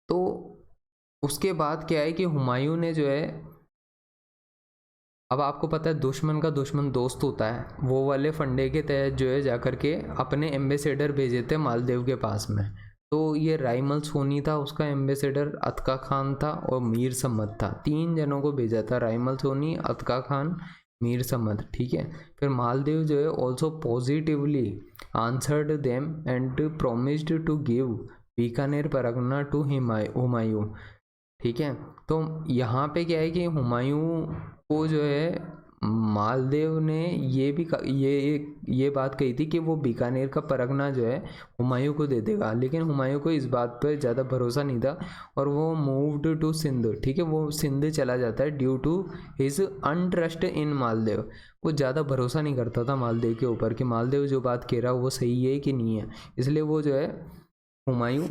तो उसके बाद क्या है कि हुमायूं ने जो है, अब आपको पता है दुश्मन का दुश्मन दोस्त होता है, वो वाले फंडे के तहत जो है जाकर के अपने एम्बेसडर भेजे थे मालदेव के पास में। तो ये राइमल सोनी था, उसका एम्बेसडर अतका खान था और मीर सम्मद था। 3 जनों को भेजा था, राइमल सोनी, अतका खान, मीर सम्मद। ठीक है, फिर मालदेव जो है also positively answered them and promised to give Bikaner pargana to Humayun. ठीक है, तो यहाँ पे क्या है कि हुमायूं को जो है मालदेव ने ये बात कही थी कि वो बीकानेर का परगना जो है हुमायूं को दे देगा, लेकिन हुमायूं को इस बात पर ज़्यादा भरोसा नहीं था और वो मूव्ड टू सिंध। ठीक है, वो सिंध चला जाता है ड्यू टू हिज अनट्रस्ट इन मालदेव। वो ज़्यादा भरोसा नहीं करता था मालदेव के ऊपर कि मालदेव जो बात कह रहा है वो सही है कि नहीं है, इसलिए वो जो है हुमायूं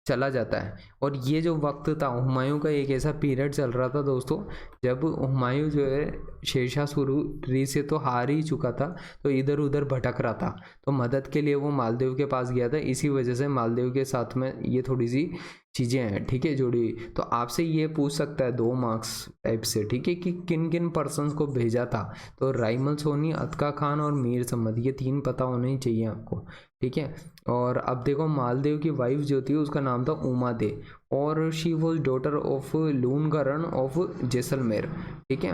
चला जाता है। और ये जो वक्त था हुमायूं का, एक ऐसा पीरियड चल रहा था दोस्तों जब हुमायूं जो है शेरशाह सूरी से तो हार ही चुका था, तो इधर उधर भटक रहा था। तो मदद के लिए वो मालदेव के पास गया था, इसी वजह से मालदेव के साथ में ये थोड़ी सी चीज़ें हैं, ठीक है, जुड़ी हुई। तो आपसे ये पूछ सकता है 2 मार्क्स टाइप से, ठीक है, कि किन किन पर्सन्स को भेजा था। तो राइमल सोनी, अतका खान और मीर समद, ये 3 पता होने ही चाहिए आपको, ठीक है। और अब देखो, मालदेव की वाइफ जो थी उसका नाम था उमा दे, और she was daughter of Lunkaran of Jaisalmer, ठीक है।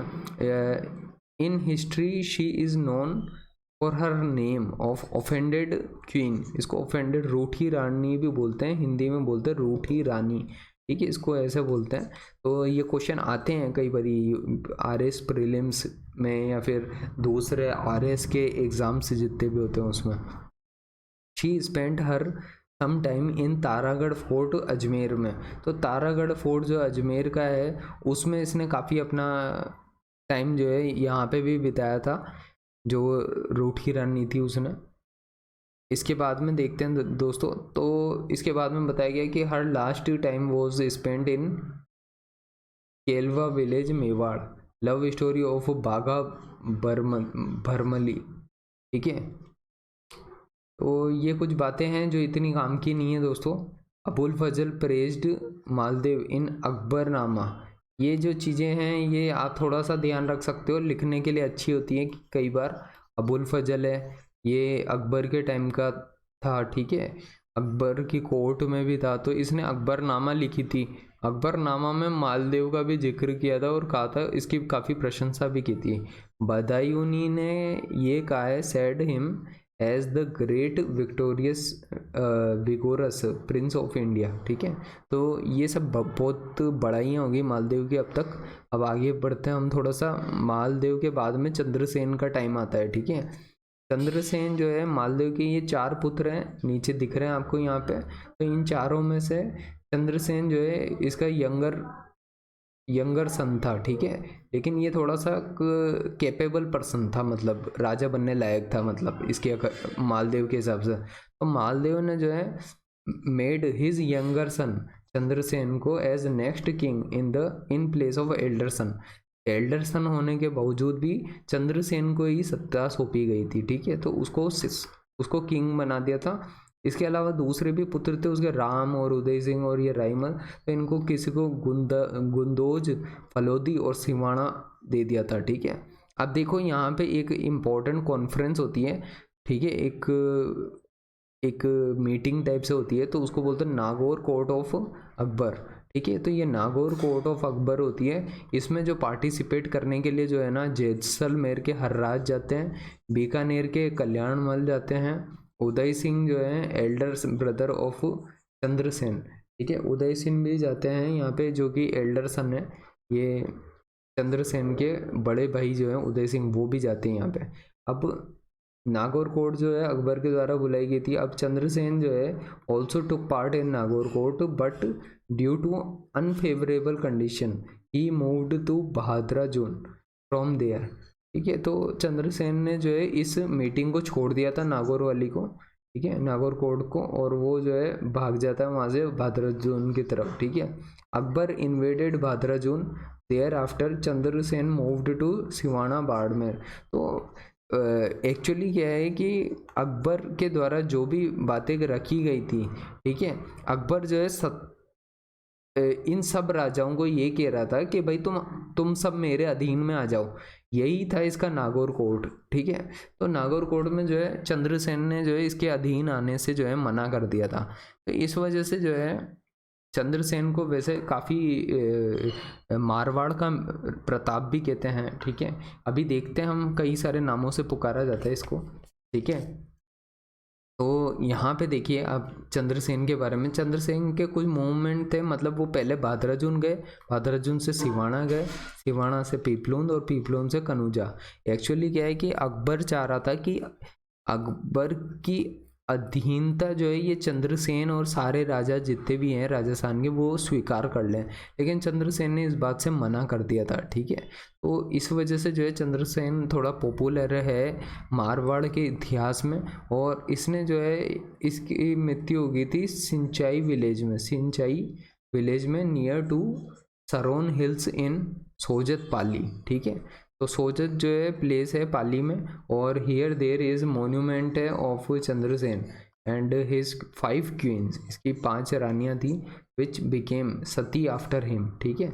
In history she is known for her name of offended queen. इसको ऑफेंडेड रूठी रानी भी बोलते हैं, हिंदी में बोलते हैं रूठी रानी, ठीक है, इसको ऐसे बोलते हैं। तो ये क्वेश्चन आते हैं कई बार आरएस प्रीलिम्स में या फिर दूसरे आरएस के एग्जाम्स जितने भी होते हैं उसमें। She spent her some time in Taragarh fort Ajmer में। तो तारागढ़ फोर्ट जो अजमेर का है उसमें इसने काफ़ी अपना टाइम जो है यहाँ पे भी बिताया था, जो रूठी रानी थी उसने। इसके बाद में देखते हैं दोस्तों, तो इसके बाद में बताया गया कि her last time was spend in Kelwa village Mewar, love story of Bagha Bharmali, ठीक है। तो ये कुछ बातें हैं जो इतनी काम की नहीं है दोस्तों। अबुल फजल प्रेज्ड मालदेव इन अकबरनामा, ये जो चीज़ें हैं ये आप थोड़ा सा ध्यान रख सकते हो, लिखने के लिए अच्छी होती है कि कई बार अबुल फजल है, ये अकबर के टाइम का था, ठीक है, अकबर की कोर्ट में भी था, तो इसने अकबरनामा लिखी थी। अकबरनामा में मालदेव का भी जिक्र किया था और कहा था, इसकी काफ़ी प्रशंसा भी की थी। बदायूनी ने ये कहा है, said him as the great victorious vigorous prince of India, ठीक है। तो ये सब बहुत बड़ाइयाँ होगी मालदेव की अब तक। अब आगे बढ़ते हैं हम थोड़ा सा। मालदेव के बाद में चंद्रसेन का टाइम आता है, ठीक है। चंद्रसेन जो है मालदेव के ये 4 पुत्र हैं, नीचे दिख रहे हैं आपको यहाँ पे। तो इन चारों में से चंद्रसेन जो है इसका यंगर सन था, ठीक है, लेकिन ये थोड़ा सा कैपेबल पर्सन था, मतलब राजा बनने लायक था, मतलब इसके मालदेव के हिसाब से। तो मालदेव ने जो है made his younger son Chandrasen को as next king in place of elder son. Elder son होने के बावजूद भी चंद्रसेन को ही सत्ता सौंपी गई थी, ठीक है, तो उसको किंग बना दिया था। इसके अलावा दूसरे भी पुत्र थे उसके, राम और उदय सिंह और ये राइमल, तो इनको किसी को गुंदोज, फलोदी और सिवाना दे दिया था, ठीक है। अब देखो यहाँ पे एक इम्पोर्टेंट कॉन्फ्रेंस होती है, ठीक है, एक मीटिंग टाइप से होती है, तो उसको बोलते हैं नागौर कोर्ट ऑफ अकबर, ठीक है। तो ये नागौर कोर्ट ऑफ अकबर होती है। इसमें जो पार्टिसिपेट करने के लिए जो है ना, जैसलमेर के हर्राज जाते हैं, बीकानेर के कल्याणमल जाते हैं, उदय सिंह जो है एल्डर ब्रदर ऑफ चंद्रसेन, ठीक है, उदय सिंह भी जाते हैं यहाँ पे, जो कि एल्डर सन है, ये चंद्रसेन के बड़े भाई जो हैं उदय सिंह, वो भी जाते हैं यहाँ पे। अब नागौर कोर्ट जो है अकबर के द्वारा बुलाई गई थी। अब चंद्रसेन जो है also took part in Nagaur court, but due to unfavourable condition he moved to Bhadrajun from there, ठीक है। तो चंद्रसेन ने जो है इस मीटिंग को छोड़ दिया था नागौर वाली को, ठीक है, नागौर कोर्ट को, और वो जो है भाग जाता है वहाँ से बहादुराजून की तरफ, ठीक है। Akbar invaded Bhadrajun, thereafter Chandrasen moved to Siwana Barmer. तो एक्चुअली क्या है कि अकबर के द्वारा जो भी बातें रखी गई थी, ठीक है, अकबर जो है इन सब राजाओं को ये कह रहा था कि भाई तुम सब मेरे अधीन में आ जाओ, यही था इसका नागौर कोर्ट, ठीक है। तो नागौर कोर्ट में जो है चंद्रसेन ने जो है इसके अधीन आने से जो है मना कर दिया था। तो इस वजह से जो है चंद्रसेन को वैसे काफ़ी मारवाड़ का प्रताप भी कहते हैं, ठीक है। अभी देखते हैं हम, कई सारे नामों से पुकारा जाता है इसको, ठीक है। तो यहाँ पे देखिए आप चंद्रसेन के बारे में, चंद्रसेन के कुछ मूवमेंट थे, मतलब वो पहले भादराजून गए, भादराजून से सिवाना गए, सिवाना से पीपलोद और पीपलोद से कनौजा। एक्चुअली क्या है कि अकबर चाह रहा था कि अकबर की अधीनता जो है ये चंद्रसेन और सारे राजा जितने भी हैं राजस्थान के वो स्वीकार कर लें, लेकिन चंद्रसेन ने इस बात से मना कर दिया था, ठीक है। तो इस वजह से जो है चंद्रसेन थोड़ा पॉपुलर है मारवाड़ के इतिहास में, और इसने जो है इसकी मृत्यु हो गई थी सिंचाई विलेज में नियर टू सरोन हिल्स इन सोजत पाली, ठीक है। तो सोजत जो है प्लेस है पाली में, और हियर देयर इज मोन्यूमेंट है of Chandrasen and his 5 queens, इसकी 5 रानियाँ थी, which became sati after him, ठीक है।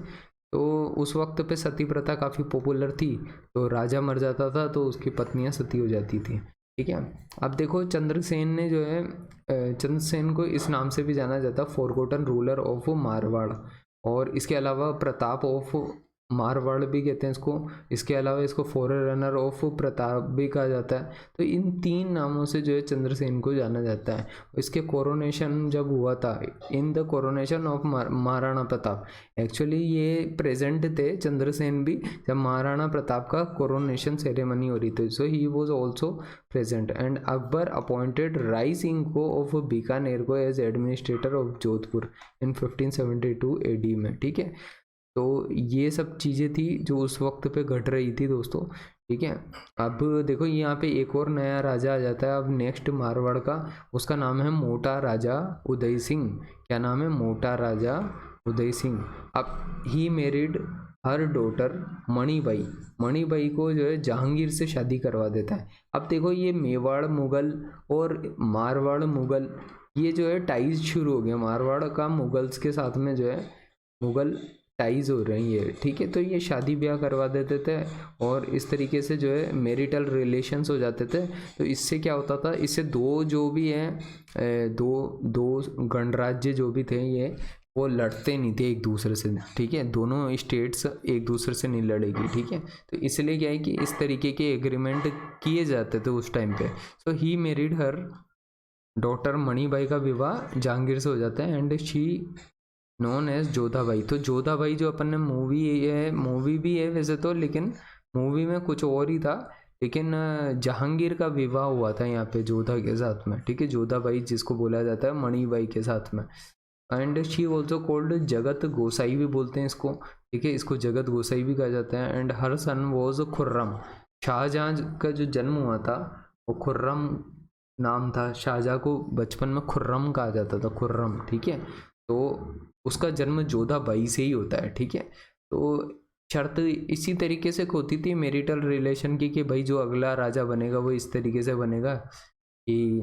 तो उस वक्त पे सती प्रथा काफ़ी पॉपुलर थी, तो राजा मर जाता था तो उसकी पत्नियां सती हो जाती थी, ठीक है। अब देखो चंद्रसेन ने जो है चंद्रसेन को इस नाम से भी जाना जाता, फॉरगॉटन रूलर ऑफ मारवाड़, और इसके अलावा प्रताप ऑफ मारवाड़ भी कहते हैं इसको, इसके अलावा इसको फॉररनर ऑफ प्रताप भी कहा जाता है। तो इन 3 नामों से जो है चंद्रसेन को जाना जाता है। इसके कोरोनेशन जब हुआ था, in the coronation of Maharana Pratap, actually ये प्रेजेंट थे चंद्रसेन भी जब महाराणा प्रताप का कोरोनेशन सेरेमनी हो रही थी, so he was also present. And Akbar appointed Rai Singh को ऑफ बीकानेर को as administrator of Jodhpur in 1572 AD में, ठीक है। तो ये सब चीज़ें थी जो उस वक्त पे घट रही थी दोस्तों, ठीक है। अब देखो यहाँ पे एक और नया राजा आ जाता है अब नेक्स्ट मारवाड़ का, उसका नाम है मोटा राजा उदय सिंह। क्या नाम है? मोटा राजा उदय सिंह। अब ही मैरिड हर डॉटर मणिबाई, मणिबाई को जो है जहांगीर से शादी करवा देता है। अब देखो ये मेवाड़ मुगल और मारवाड़ मुगल, ये जो है टाइज शुरू हो गया, मारवाड़ का मुगल्स के साथ में जो है मुगल टाइज हो रही है, ठीक है। तो ये शादी ब्याह करवा देते थे और इस तरीके से जो है मैरिटल रिलेशंस हो जाते थे। तो इससे क्या होता था, इससे दो जो भी हैं दो गणराज्य जो भी थे ये वो लड़ते नहीं थे एक दूसरे से, ठीक है। दोनों स्टेट्स एक दूसरे से नहीं लड़ेगी, ठीक है। तो इसलिए क्या है कि इस तरीके के एग्रीमेंट किए जाते थे उस टाइम पे। सो ही मैरिड हर डॉटर मणिबाई का विवाह जहांगीर से हो जाता है and she known as Jodhabai. तो जोधाबाई जो अपन ने मूवी भी है वैसे तो, लेकिन मूवी में कुछ और ही था, लेकिन जहांगीर का विवाह हुआ था यहाँ पे जोधा के साथ में, ठीक है। जोधाबाई जिसको बोला जाता है मणिबाई के साथ में। एंड शी ऑल्सो कॉल्ड जगत गोसाई भी बोलते हैं इसको, ठीक है। इसको जगत गोसाई भी कहा जाता है। And her son was Khurram, Shah Jahan का जो जन्म हुआ था वो खुर्रम नाम था। शाहजहाँ को बचपन में खुर्रम कहा जाता था, खुर्रम, ठीक है। तो उसका जन्म जोधाबाई से ही होता है, ठीक है। तो शर्त इसी तरीके से होती थी मैरिटल रिलेशन की कि भाई जो अगला राजा बनेगा वो इस तरीके से बनेगा कि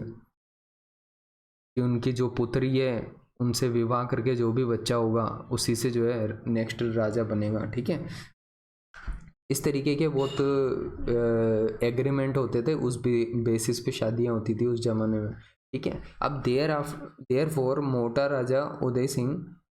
उनकी जो पुत्री है उनसे विवाह करके जो भी बच्चा होगा उसी से जो है नेक्स्ट राजा बनेगा, ठीक है। इस तरीके के बहुत एग्रीमेंट होते थे, उस बेसिस पे शादियां होती थी उस जमाने में, ठीक है। अब therefore Mota Raja Uday Singh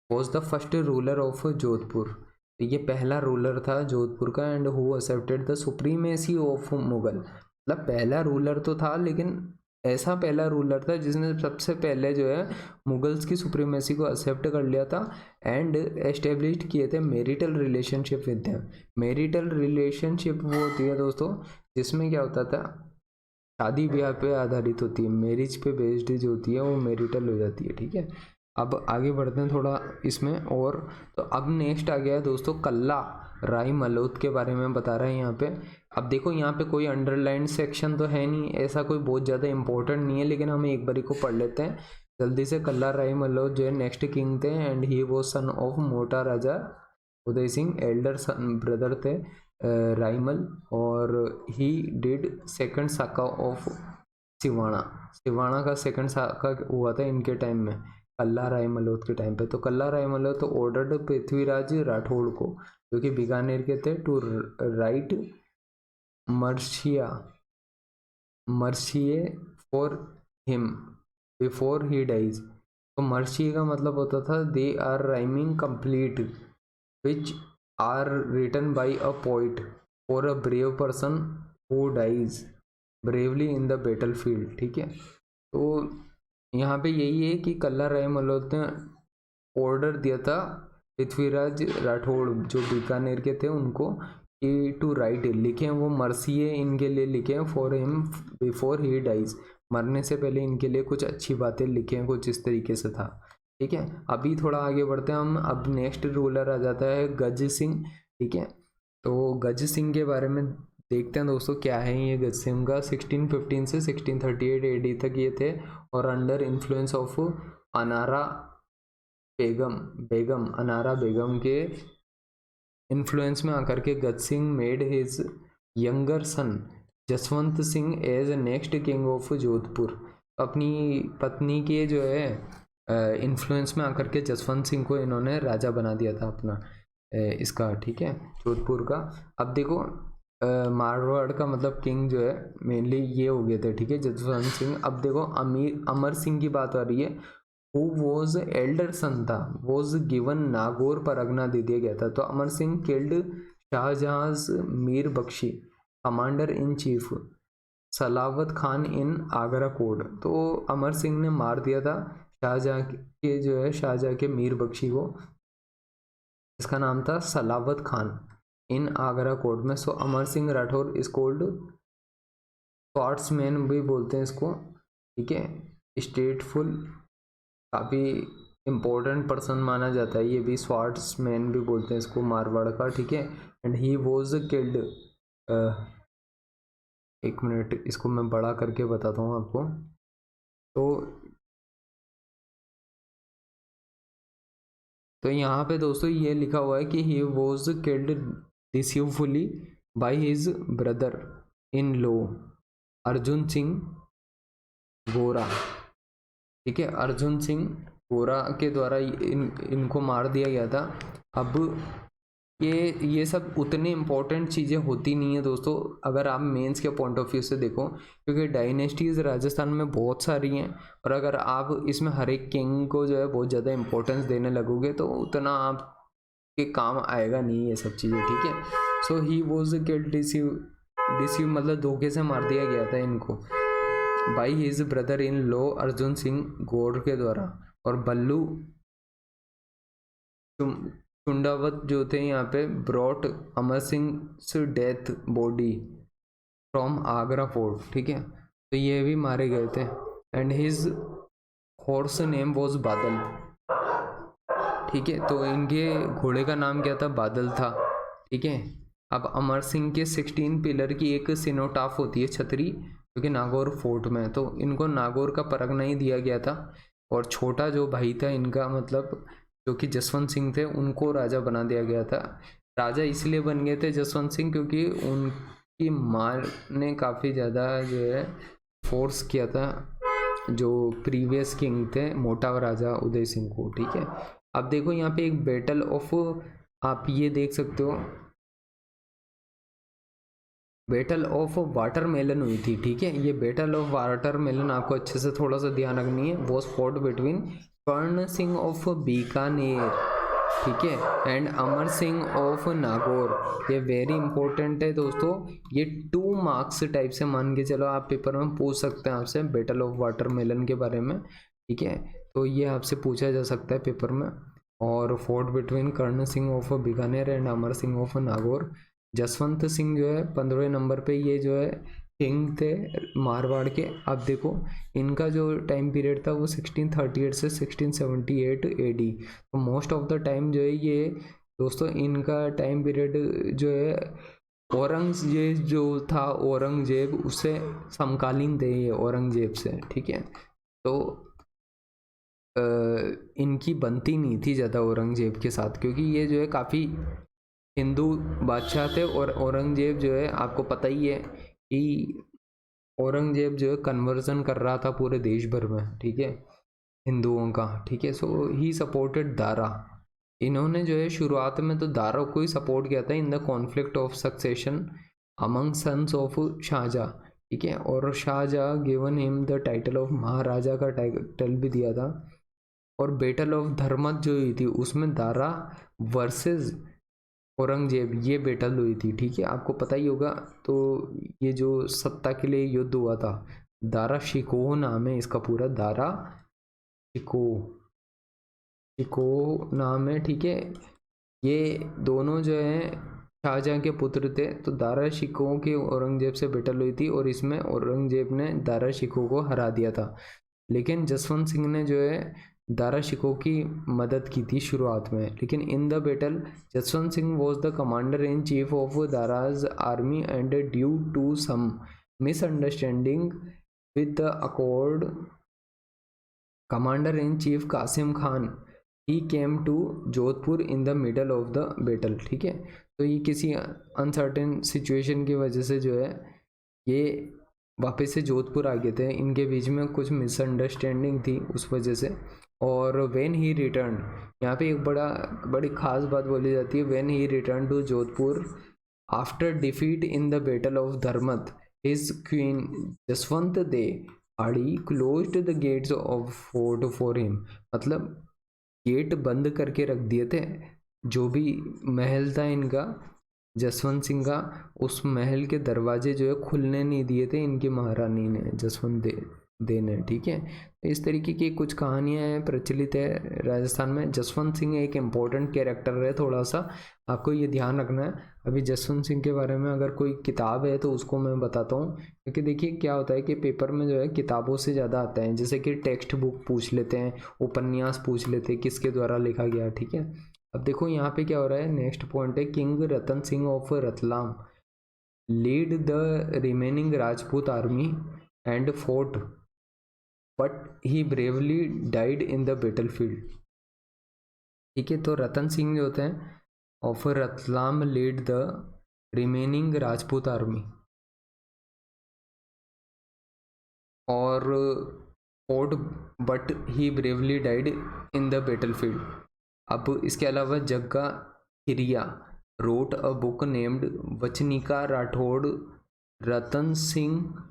was the first ruler of Jodhpur, ये पहला रूलर था जोधपुर का। And who accepted the supremacy of Mughal, मतलब पहला रूलर तो था लेकिन ऐसा पहला रूलर था जिसने सबसे पहले जो है मुगल्स की सुप्रीमेसी को एक्सेप्ट कर लिया था एंड एस्टेब्लिश किए थे marital relationship with them. Marital relationship वो होती है दोस्तों जिसमें क्या होता था, शादी ब्याह पे आधारित होती है, मैरिज पे बेस्ड जो होती है वो मैरिटल हो जाती है, ठीक है। अब आगे बढ़ते हैं थोड़ा इसमें और। तो अब नेक्स्ट आ गया है दोस्तों कल्ला राय मलोत के बारे में बता रहे हैं यहाँ पे। अब देखो यहाँ पे कोई अंडरलाइन सेक्शन तो है नहीं, ऐसा कोई बहुत ज़्यादा इंपॉर्टेंट नहीं है, लेकिन हम एक बारी को पढ़ लेते हैं जल्दी से। कल्ला राय मलोत जो है नेक्स्ट किंग थे एंड ही वो सन ऑफ मोटा Raja Uday Singh, elder son brother थे राइमल, और he did second Saka of Siwana, Siwana का सेकंड साका हुआ था इनके टाइम में, कल्ला राय मलोत के टाइम पे। तो कल्ला राय मलोत तो ऑर्डर्ड पृथ्वीराज राठौड़ को जो कि बीकानेर के थे टू राइट मर्शिये for him before he dies. तो मर्शिये का मतलब होता था they are rhyming complete which are written by a poet for a brave person who dies bravely in the battle field, ठीक है। तो यहाँ पे यही है कि कल्ला राय मलोत ने ऑर्डर दिया था पृथ्वीराज राठौड़ जो बीकानेर के थे उनको कि टू राइट लिखें, वो मर्सिये इनके लिए लिखें for him before he dies, मरने से पहले इनके लिए कुछ अच्छी बातें लिखें, कुछ इस तरीके से था, ठीक है। अभी थोड़ा आगे बढ़ते हैं हम। अब नेक्स्ट रूलर आ जाता है गज सिंह, ठीक है। तो गज सिंह के बारे में देखते हैं दोस्तों क्या है ये गज सिंह का। 1615 से 1638 एडी तक ये थे और under influence of Anara Begum Anara Begum के इन्फ्लुएंस में आकर के Gaj Singh made his younger son Jaswant Singh as next king of Jodhpur. अपनी पत्नी के जो है इन्फ्लुएंस में आकर के जसवंत सिंह को इन्होंने राजा बना दिया था अपना इसका, ठीक है, जोधपुर का। अब देखो मारवाड़ का मतलब किंग जो है मेनली ये हो गए थे, ठीक है, जसवंत सिंह। अब देखो अमर सिंह की बात आ रही है, हु वॉज एल्डर सन था, वॉज गिवन नागौर परगना दे दिया गया था। तो Amar Singh killed Shahjahan Mir Bakhshi, commander in chief Salawat Khan in Agra court. तो अमर सिंह ने मार दिया था शाहजहां के जो है शाहजहां के मीर बख्शी को, इसका नाम था सलावत खान इन आगरा कोर्ट में। So Amar Singh Rathore is called swordsman भी बोलते हैं इसको, ठीक है, स्टेटफुल, काफ़ी इम्पोर्टेंट पर्सन माना जाता है ये भी, स्वॉर्ड्समैन भी बोलते हैं इसको मारवाड़ का, ठीक है। एंड ही वॉज किल्ड, एक मिनट इसको मैं बड़ा करके बताता हूँ आपको। तो यहाँ पे दोस्तों ये लिखा हुआ है कि he was killed deceitfully by his brother in law Arjun Singh Gora, ठीक है, अर्जुन सिंह गोरा के द्वारा इनको मार दिया गया था। अब ये सब उतनी इम्पोर्टेंट चीज़ें होती नहीं है दोस्तों अगर आप मेंस के पॉइंट ऑफ व्यू से देखो, क्योंकि डायनेस्टीज़ राजस्थान में बहुत सारी हैं, और अगर आप इसमें हर एक किंग को जो है बहुत ज़्यादा इम्पोर्टेंस देने लगोगे तो उतना आपके काम आएगा नहीं ये सब चीज़ें, ठीक है। So he was killed deceive मतलब धोखे से मार दिया गया था इनको by his brother in law Arjun Singh Gaur के द्वारा। और बल्लू चुंडावत जो थे यहाँ पे brought Amar Singh death body from Agra fort, ठीक है, तो ये भी मारे गए थे। And his horse name was Badal, ठीक है, तो इनके घोड़े का नाम क्या था, बादल था, ठीक है। अब अमर सिंह के 16 पिलर की एक सिनोटाफ होती है छतरी, क्योंकि नागौर फोर्ट में, तो इनको नागौर का परगना ही दिया गया था। और छोटा जो भाई था इनका, मतलब जो कि जसवंत सिंह थे, उनको राजा बना दिया गया था। राजा इसलिए बन गए थे जसवंत सिंह क्योंकि उनकी माँ ने काफ़ी ज़्यादा जो है फोर्स किया था जो प्रीवियस किंग थे मोटा राजा उदय सिंह को, ठीक है। अब देखो यहाँ पे एक बैटल ऑफ, आप ये देख सकते हो, बैटल ऑफ वाटरमेलन हुई थी, ठीक है। ये बैटल ऑफ वाटरमेलन आपको अच्छे से थोड़ा सा ध्यान रखनी है, was fought between Karan Singh of Bikaner, ठीक है, एंड अमर सिंह ऑफ नागौर। ये वेरी इंपॉर्टेंट है दोस्तों, ये 2 मार्क्स टाइप से मान के चलो, आप पेपर में पूछ सकते हैं आपसे बैटल ऑफ वाटरमेलन के बारे में, ठीक है, तो ये आपसे पूछा जा सकता है पेपर में। और fought between Karan Singh of Bikaner and Amar Singh of Nagaur. Jaswant Singh जो है 15वें नंबर पे, ये जो है किंग थे मारवाड़ के। अब देखो इनका जो टाइम पीरियड था वो 1638 से 1678 एडी। तो मोस्ट ऑफ द टाइम जो है ये दोस्तों इनका टाइम पीरियड जो है औरंगजेब जो था, औरंगजेब उससे समकालीन थे ये औरंगजेब से, ठीक है। तो इनकी बनती नहीं थी ज़्यादा औरंगजेब के साथ, क्योंकि ये जो है काफ़ी हिंदू बादशाह थे। और औरंगजेब जो है आपको पता ही है कि औरंगजेब जो है कन्वर्जन कर रहा था पूरे देश भर में, ठीक है, हिंदुओं का, ठीक है। सो ही सपोर्टेड दारा, इन्होंने जो है शुरुआत में तो दारा को ही सपोर्ट किया था in the conflict of succession among sons of Shahjahan, ठीक है। और Shahjahan given him the title of Maharaja का टाइटल भी दिया था। और बैटल ऑफ धर्मत जो हुई थी उसमें दारा वर्सेस औरंगजेब ये बैटल हुई थी, ठीक है, आपको पता ही होगा। तो ये जो सत्ता के लिए युद्ध हुआ था, दारा शिकोह नाम है इसका पूरा, दारा शिकोह नाम है, ठीक है। ये दोनों जो है शाहजहाँ के पुत्र थे। तो दारा शिकोह की औरंगजेब से बैटल हुई थी और इसमें औरंगजेब ने दारा शिकोह को हरा दिया था। लेकिन जसवंत सिंह ने जो है दारा शिकोह की मदद की थी शुरुआत में। लेकिन in the battle Jaswant Singh was the commander in chief of Dara's army and due to some misunderstanding with the accord commander in chief Qasim Khan he came to Jodhpur in the middle of the battle, ठीक है। तो ये किसी अनसर्टेन सिचुएशन की वजह से जो है ये वापस से जोधपुर आ गए थे। इनके बीच में कुछ मिसअंडरस्टैंडिंग थी उस वजह से। और व्हेन ही रिटर्न, यहाँ पे एक बड़ी खास बात बोली जाती है, when he return to Jodhpur after defeat in the battle of Dharmat, his queen Jaswant De Adi closed the gates of fort for him. मतलब गेट बंद करके रख दिए थे, जो भी महल था इनका जसवंत सिंह का, उस महल के दरवाजे जो है खुलने नहीं दिए थे इनकी महारानी ने, जसवंत दे ने। ठीक है, इस तरीके की कुछ कहानियां हैं प्रचलित है राजस्थान में। जसवंत सिंह एक इम्पोर्टेंट कैरेक्टर है, थोड़ा सा आपको ये ध्यान रखना है। अभी जसवंत सिंह के बारे में अगर कोई किताब है तो उसको मैं बताता हूँ, क्योंकि देखिए क्या होता है कि पेपर में जो है किताबों से ज़्यादा आता है, जैसे कि टेक्स्ट बुक पूछ लेते हैं, उपन्यास पूछ लेते हैं किसके द्वारा लिखा गया। ठीक है, अब देखो यहाँ पे क्या हो रहा है, नेक्स्ट पॉइंट है, king Ratan Singh of Ratlam lead the remaining Rajput army and fought but he bravely died in the battle field. ठीक है, तो रतन सिंह जो होते हैं of Ratlam lead the remaining Rajput army और fought but he bravely died in the battle field. अब इसके अलावा Jagga Hiriya wrote a book named Vachanika Rathore Ratan Singh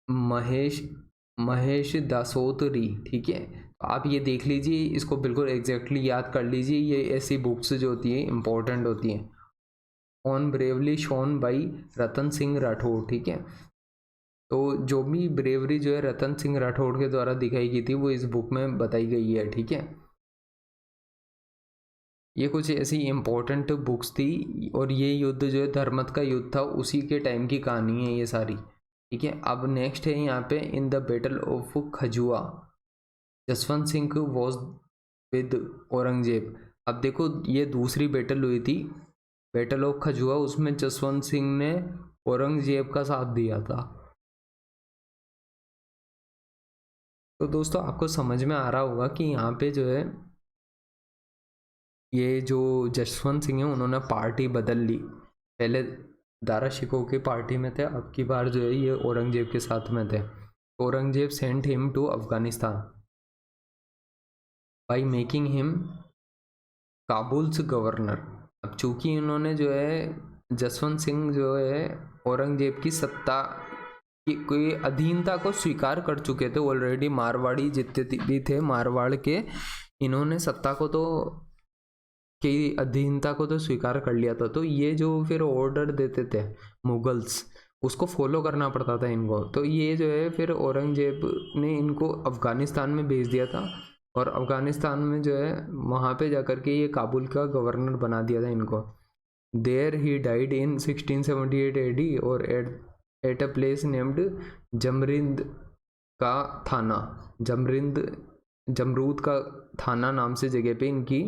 Mahesh Dasotri. ठीक है, तो आप ये देख लीजिए, इसको बिल्कुल एग्जैक्टली याद कर लीजिए, ये ऐसी बुक्स जो होती है इंपॉर्टेंट होती हैं। On bravely shown by Ratan Singh Rathore. ठीक है, तो जो भी ब्रेवरी जो है रतन सिंह राठौड़ के द्वारा दिखाई गई थी वो इस बुक में बताई गई है। ठीक है, ये कुछ ऐसी इम्पोर्टेंट बुक्स थी, और ये युद्ध जो है धर्मत का युद्ध था, उसी के टाइम की कहानी है ये सारी। ठीक है, अब नेक्स्ट है यहाँ पे, in the battle of Khajua Jaswant Singh was with Aurangzeb. अब देखो ये दूसरी बैटल हुई थी, बैटल ऑफ खजुआ, उसमें जसवंत सिंह ने औरंगजेब का साथ दिया था। तो दोस्तों आपको समझ में आ रहा होगा कि यहाँ पे जो है ये जो जसवंत सिंह है उन्होंने पार्टी बदल ली, पहले दारा शिकोह की पार्टी में थे, अब की बार जो है ये औरंगजेब के साथ में थे। Aurangzeb sent him to Afghanistan by making him Kabul's governor. अब चूंकि इन्होंने जो है जसवंत सिंह जो है औरंगजेब की सत्ता की कोई अधीनता को स्वीकार कर चुके थे ऑलरेडी, मारवाड़ी जितने भी थे मारवाड़ के, इन्होंने सत्ता को तो की अधीनता को तो स्वीकार कर लिया था। तो ये जो फिर ऑर्डर देते थे मुगल्स, उसको फॉलो करना पड़ता था इनको। तो ये जो है फिर औरंगजेब ने इनको अफगानिस्तान में भेज दिया था, और अफगानिस्तान में जो है वहाँ पे जाकर के ये काबुल का गवर्नर बना दिया था इनको। There he died in 1678 AD और at a place named Jamrud का थाना, जमरूद का थाना नाम से जगह पे इनकी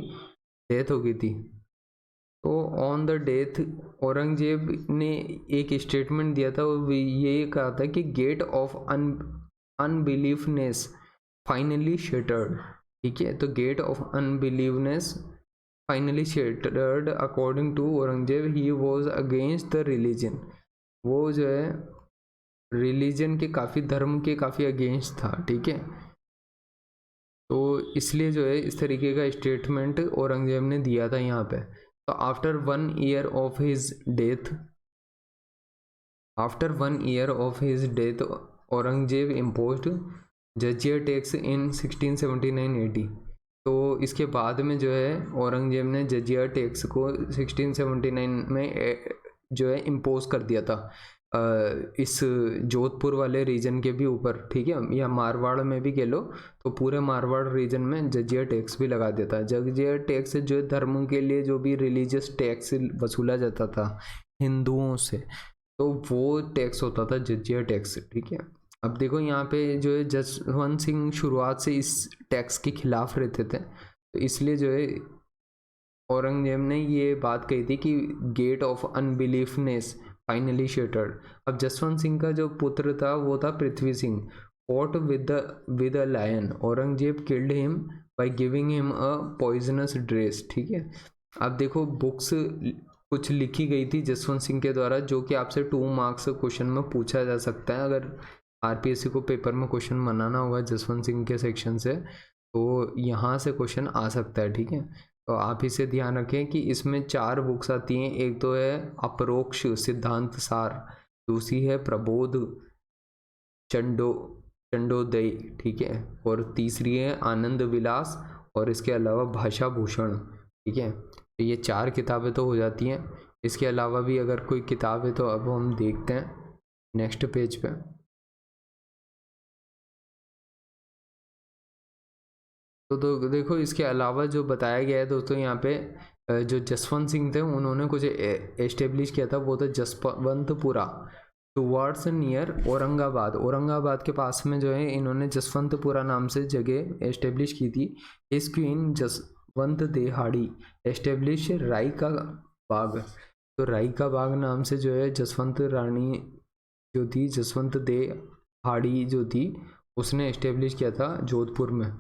डेथ हो गई थी। तो ऑन द डेथ औरंगजेब ने एक स्टेटमेंट दिया था, ये कहा था कि gate of unbeliefness finally shattered. ठीक है, तो gate of unbelieveness finally shattered according to Aurangzeb, he was against the religion. वो जो है रिलीजन के काफ़ी, धर्म के काफ़ी अगेंस्ट था। ठीक है, तो इसलिए जो है इस तरीके का स्टेटमेंट औरंगजेब ने दिया था यहाँ पे। तो after 1 year of his death, Aurangzeb imposed jaziya tax in 1679 AD। तो इसके बाद में जो है औरंगजेब ने जजिया टैक्स को 1679 में जो है इम्पोज कर दिया था इस जोधपुर वाले रीजन के भी ऊपर। ठीक है, या मारवाड़ में भी कह लो, तो पूरे मारवाड़ रीजन में जजिया टैक्स भी लगा देता है। जजिया टैक्स जो है धर्मों के लिए जो भी रिलीजियस टैक्स वसूला जाता था हिंदुओं से, तो वो टैक्स होता था जजिया टैक्स। ठीक है, अब देखो यहाँ पे जो है जसवंत सिंह शुरुआत से इस टैक्स के खिलाफ रहते थे, तो इसलिए जो है औरंगजेब ने ये बात कही थी कि gate of unbeliefness finally shattered. अब जसवंत सिंह का जो पुत्र था वो था Prithvi Singh, fought with a lion, Aurangzeb killed him by giving him a poisonous dress. ठीक है, अब देखो बुक्स कुछ लिखी गई थी जसवंत सिंह के द्वारा, जो कि आपसे 2 मार्क्स क्वेश्चन में पूछा जा सकता है। अगर आरपीएससी को पेपर में क्वेश्चन बनाना होगा जसवंत सिंह के सेक्शन से, तो यहाँ से क्वेश्चन आ सकता है, ठीक है। तो आप इसे ध्यान रखें कि इसमें 4 बुक्स आती हैं। एक तो है अपरोक्ष सिद्धांत सार, दूसरी है प्रबोध चंडोदय, ठीक है, और तीसरी है आनंद विलास, और इसके अलावा भाषा भूषण, ठीक है। तो ये 4 किताबें तो हो जाती हैं। इसके अलावा भी अगर कोई किताब है तो अब हम देखते हैं नेक्स्ट पेज पे। तो देखो इसके अलावा जो बताया गया है दोस्तों, यहाँ पे जो जसवंत सिंह थे उन्होंने कुछ एस्टेब्लिश किया था, वो था जसवंतपुरा टुवर्ड्स नियर औरंगाबाद। औरंगाबाद के पास में जो है इन्होंने जसवंतपुरा नाम से जगह एस्टेब्लिश की थी। इस क्वीन जसवंत देहाड़ी एस्टेब्लिश राई का बाग। तो राई का बाग नाम से जो है जसवंत रानी जो थी, जसवंत देहाड़ी जो थी, उसने एस्टेब्लिश किया था जोधपुर में।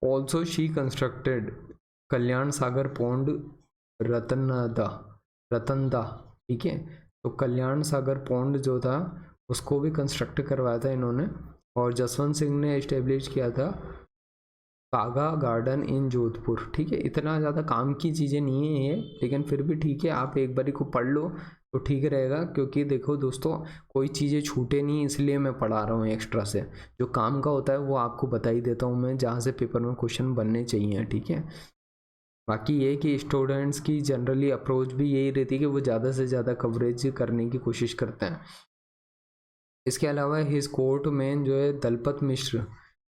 Also she constructed Kalyan Sagar pond Ratanada, ठीक है। तो कल्याण सागर पौंड जो था उसको भी कंस्ट्रक्ट करवाया था इन्होंने। और जसवंत सिंह ने एस्टेब्लिश किया था कागा गार्डन इन जोधपुर, ठीक है। इतना ज़्यादा काम की चीज़ें नहीं है ये, लेकिन फिर भी ठीक है, आप एक बारी को पढ़ लो तो ठीक रहेगा। क्योंकि देखो दोस्तों, कोई चीज़ें छूटे नहीं, इसलिए मैं पढ़ा रहा हूँ एक्स्ट्रा से। जो काम का होता है वो आपको बता ही देता हूँ मैं, जहाँ से पेपर में क्वेश्चन बनने चाहिए, ठीक है। बाकी ये कि स्टूडेंट्स की जनरली अप्रोच भी यही रहती है कि वो ज़्यादा से ज़्यादा कवरेज करने की कोशिश करते हैं। इसके अलावा हिज कोर्ट में जो है Dalpat Mishra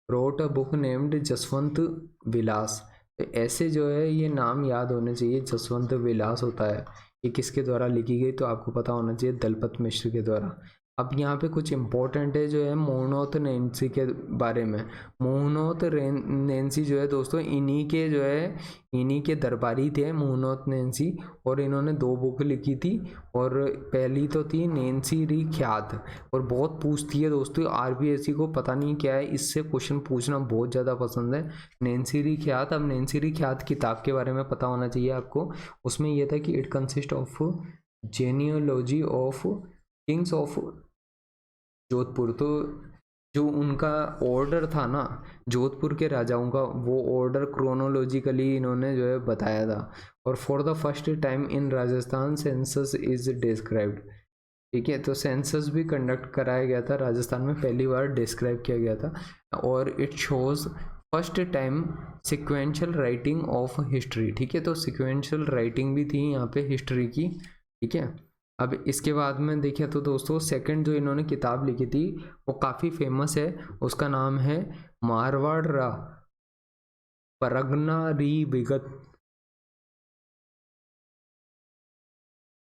wrote a book named Jaswant Vilas. तो ऐसे जो है ये नाम याद होने चाहिए। जसवंत विलास होता है, ये किसके द्वारा लिखी गई, तो आपको पता होना चाहिए दलपत मिश्र के द्वारा। अब यहाँ पे कुछ इम्पोर्टेंट है जो है मोहनोत नैंसी के बारे में। मोहनोत नैंसी जो है दोस्तों, इन्हीं के दरबारी थे मोहनोत नैंसी, और इन्होंने 2 बुक लिखी थी। और पहली तो थी नैंसी री ख्यात, और बहुत पूछती है दोस्तों आरपीएससी को, पता नहीं क्या है, इससे क्वेश्चन पूछना बहुत ज़्यादा पसंद है। नैंसी री ख्यात, अब नैंसी री ख्यात किताब के बारे में पता होना चाहिए आपको। उसमें यह था कि it consist of genealogy of kings of Jodhpur. तो जो उनका ऑर्डर था ना जोधपुर के राजाओं का, वो ऑर्डर क्रोनोलॉजिकली इन्होंने जो है बताया था। और for the first time in Rajasthan census is described, ठीक है। तो सेंसस भी कंडक्ट कराया गया था राजस्थान में, पहली बार डिस्क्राइब किया गया था। और it shows first time sequential writing of history, ठीक है। तो सिक्वेंशियल राइटिंग भी थी यहाँ पे हिस्ट्री की, ठीक है। अब इसके बाद में देखिए तो दोस्तों, सेकंड जो इन्होंने किताब लिखी थी वो काफ़ी फेमस है। उसका नाम है मारवाड़ रा परगना री विगत।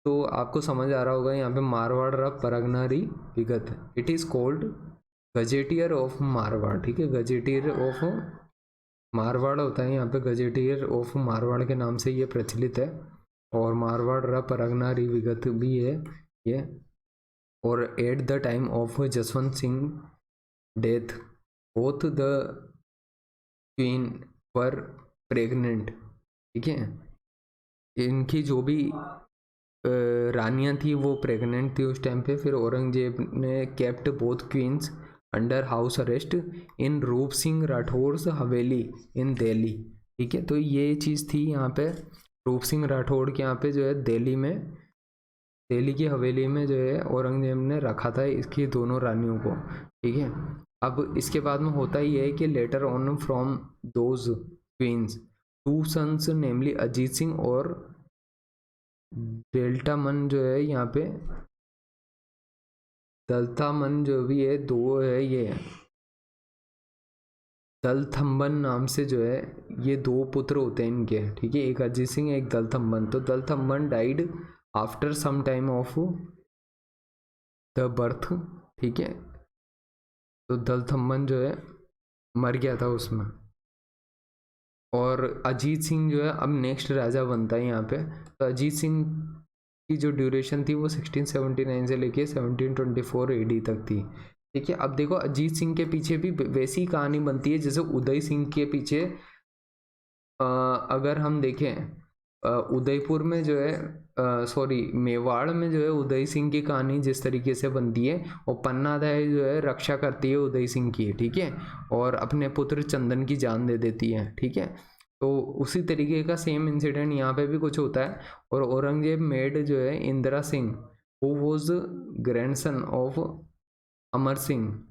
तो आपको समझ आ रहा होगा यहाँ पे मारवाड़ रा परगना री विगत। It is called gazetteer of Marwar, ठीक है। गजेटियर ऑफ मारवाड़ होता है यहाँ पे, गजेटियर ऑफ मारवाड़ के नाम से ये प्रचलित है। और मारवाड़ रा परगना री विगत भी है ये। और at the time of Jaswant Singh death both the queen were pregnant, ठीक है। इनकी जो भी रानियां थी वो प्रेग्नेंट थी उस टाइम पे। फिर औरंगजेब ने kept both queens under house arrest in Roop Singh Rathore हवेली इन दिल्ली, ठीक है। तो ये चीज़ थी यहाँ पे, रूप सिंह राठौड़ के यहाँ पे जो है दिल्ली की हवेली में जो है औरंगजेब ने रखा था इसकी दोनों रानियों को, ठीक है। अब इसके बाद में होता ही है कि later on from those queens 2 sons namely Ajit Singh और डेल्टा मन जो है यहाँ पे, दलता मन जो भी है 2 है, ये दलथम्बन नाम से जो है ये 2 पुत्र होते हैं इनके, ठीक है। एक अजीत सिंह एक दलथम्बन। तो Dalthamban died after some time of the birth, ठीक है। तो दलथम्बन जो है मर गया था उसमें। और अजीत सिंह जो है अब नेक्स्ट राजा बनता है यहाँ पे। तो अजीत सिंह की जो ड्यूरेशन थी वो 1679 से लेके 1724 AD तक थी, ठीक है। अब देखो अजीत सिंह के पीछे भी वैसी कहानी बनती है जैसे उदय सिंह के पीछे अगर हम देखें उदयपुर में जो है सॉरी मेवाड़ में जो है उदय सिंह की कहानी जिस तरीके से बनती है, और पन्नादाई जो है रक्षा करती है उदय सिंह की, ठीक है, और अपने पुत्र चंदन की जान दे देती है, ठीक है। तो उसी तरीके का सेम इंसिडेंट यहाँ पे भी कुछ होता है। और औरंगजेब मेड जो है Indira Singh, who was grandson of Amar Singh,